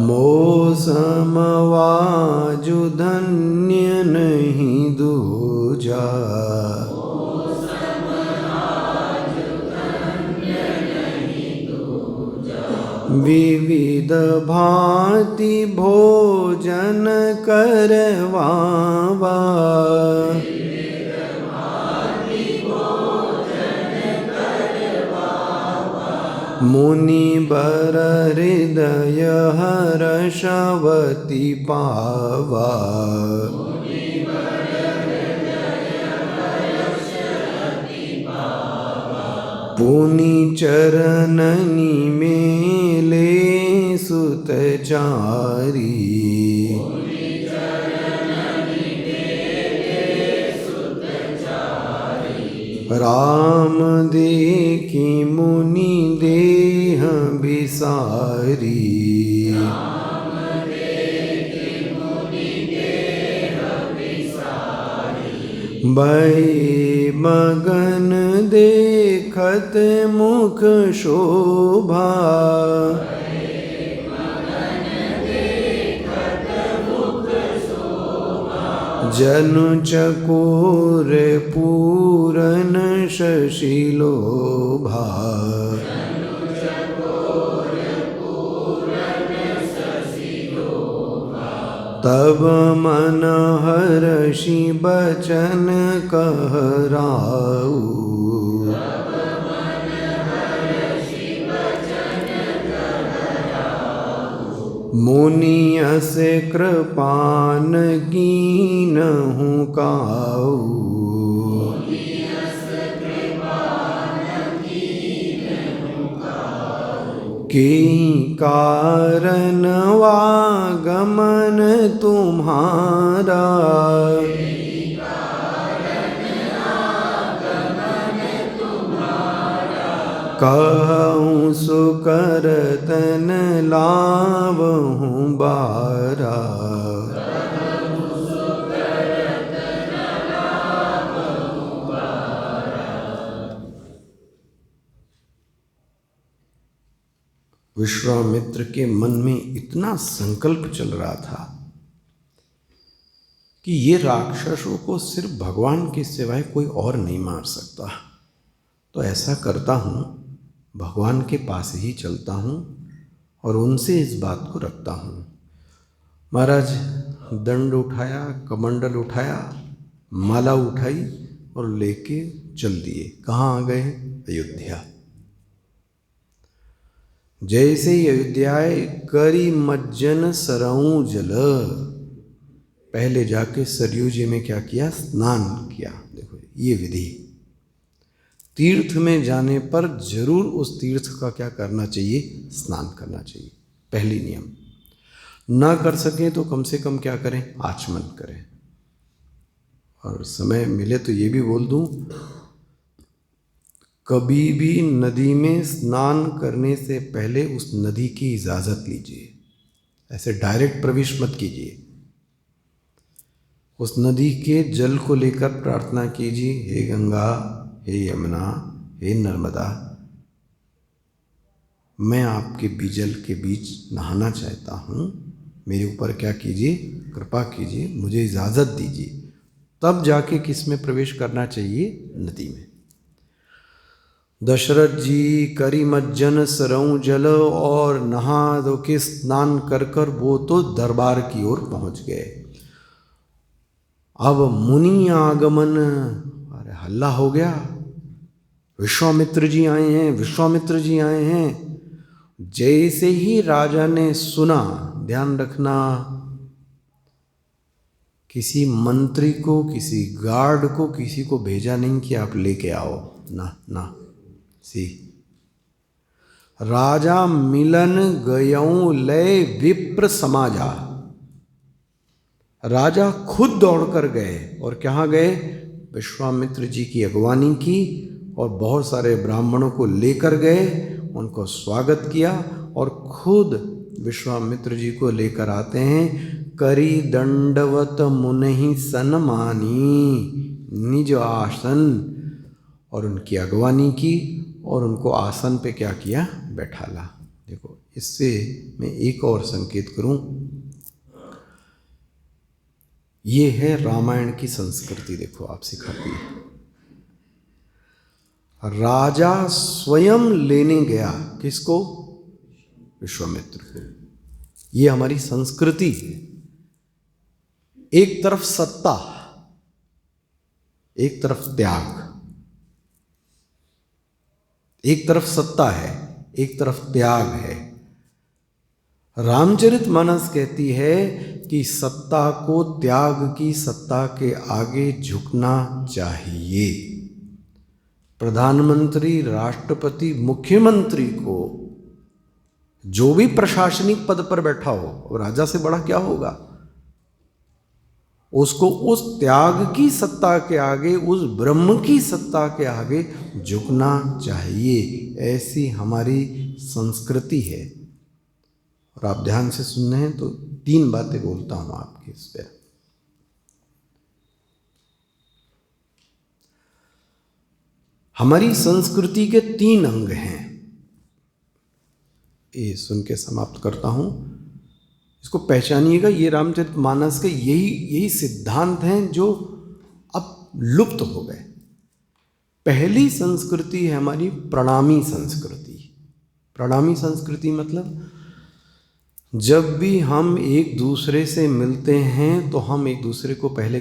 मौसम वाजु धन्य नहीं दूजा। विविध भांति भोजन करवावा, मुनि बर हृदय हर्षवती पावा। पुनि चरणनि मेले सुतचारी, राम देखी मुनि देह बिसारी। भय मगन देखत मुख शोभा, जनु चकोर पूरन शशिलोभा। तब मन हर्षि बचन कहराऊ, मुनियस कृपान कीनहु काऊ। के कारण वागमन तुम्हारा। कहूँ सुकरतन लावहूँ बारा। विश्वामित्र के मन में इतना संकल्प चल रहा था कि ये राक्षसों को सिर्फ भगवान के सिवाय कोई और नहीं मार सकता। तो ऐसा करता हूँ, भगवान के पास ही चलता हूँ और उनसे इस बात को रखता हूँ। महाराज दंड उठाया, कमंडल उठाया, माला उठाई और लेके चल दिए। कहाँ आ गए? अयोध्या। जैसे ही अयोध्या आए, करी मज्जन सरऊ जल। पहले जाके सरयू जी में क्या किया? स्नान किया। देखो ये विधि, तीर्थ में जाने पर जरूर उस तीर्थ का क्या करना चाहिए? स्नान करना चाहिए। पहली नियम। ना कर सके तो कम से कम क्या करें? आचमन करें। और समय मिले तो ये भी बोल दूं, कभी भी नदी में स्नान करने से पहले उस नदी की इजाज़त लीजिए। ऐसे डायरेक्ट प्रवेश मत कीजिए। उस नदी के जल को लेकर प्रार्थना कीजिए, हे गंगा, हे यमुना, हे नर्मदा, मैं आपके बीजल के बीच नहाना चाहता हूँ, मेरे ऊपर क्या कीजिए? कृपा कीजिए, मुझे इजाज़त दीजिए। तब जाके किस में प्रवेश करना चाहिए? नदी में। दशरथ जी करी मज्जन सरऊ जल और नहा धो के स्नान कर कर वो तो दरबार की ओर पहुंच गए। अब मुनि आगमन, अरे हल्ला हो गया, विश्वामित्र जी आए हैं, विश्वामित्र जी आए हैं। जैसे ही राजा ने सुना, ध्यान रखना, किसी मंत्री को, किसी गार्ड को, किसी को भेजा नहीं कि आप लेके आओ, ना ना। सी राजा मिलन गयऊं लय विप्र समाजा। राजा खुद दौड़कर गए और कहाँ गए? विश्वामित्र जी की अगवानी की और बहुत सारे ब्राह्मणों को लेकर गए, उनको स्वागत किया और खुद विश्वामित्र जी को लेकर आते हैं। करी दंडवत मुनि सन्मानी निज आसन, और उनकी अगवानी की और उनको आसन पे क्या किया? बैठाला। देखो इससे मैं एक और संकेत करूं, ये है रामायण की संस्कृति। देखो आप सिखाती है, राजा स्वयं लेने गया किसको? विश्वामित्र को। ये हमारी संस्कृति है। एक तरफ सत्ता, एक तरफ त्याग। एक तरफ सत्ता है, एक तरफ त्याग है। रामचरितमानस कहती है कि सत्ता को त्याग की सत्ता के आगे झुकना चाहिए। प्रधानमंत्री, राष्ट्रपति, मुख्यमंत्री को, जो भी प्रशासनिक पद पर बैठा हो, और राजा से बड़ा क्या होगा, उसको उस त्याग की सत्ता के आगे, उस ब्रह्म की सत्ता के आगे झुकना चाहिए। ऐसी हमारी संस्कृति है। और आप ध्यान से सुन रहे हैं तो 3 बातें बोलता हूं आपके इस पर। हमारी संस्कृति के 3 अंग हैं। ये सुन के समाप्त करता हूं, इसको पहचानिएगा। ये रामचरितमानस के यही सिद्धांत हैं जो अब लुप्त हो गए। पहली संस्कृति है हमारी प्रणामी संस्कृति। प्रणामी संस्कृति मतलब जब भी हम एक दूसरे से मिलते हैं तो हम एक दूसरे को पहले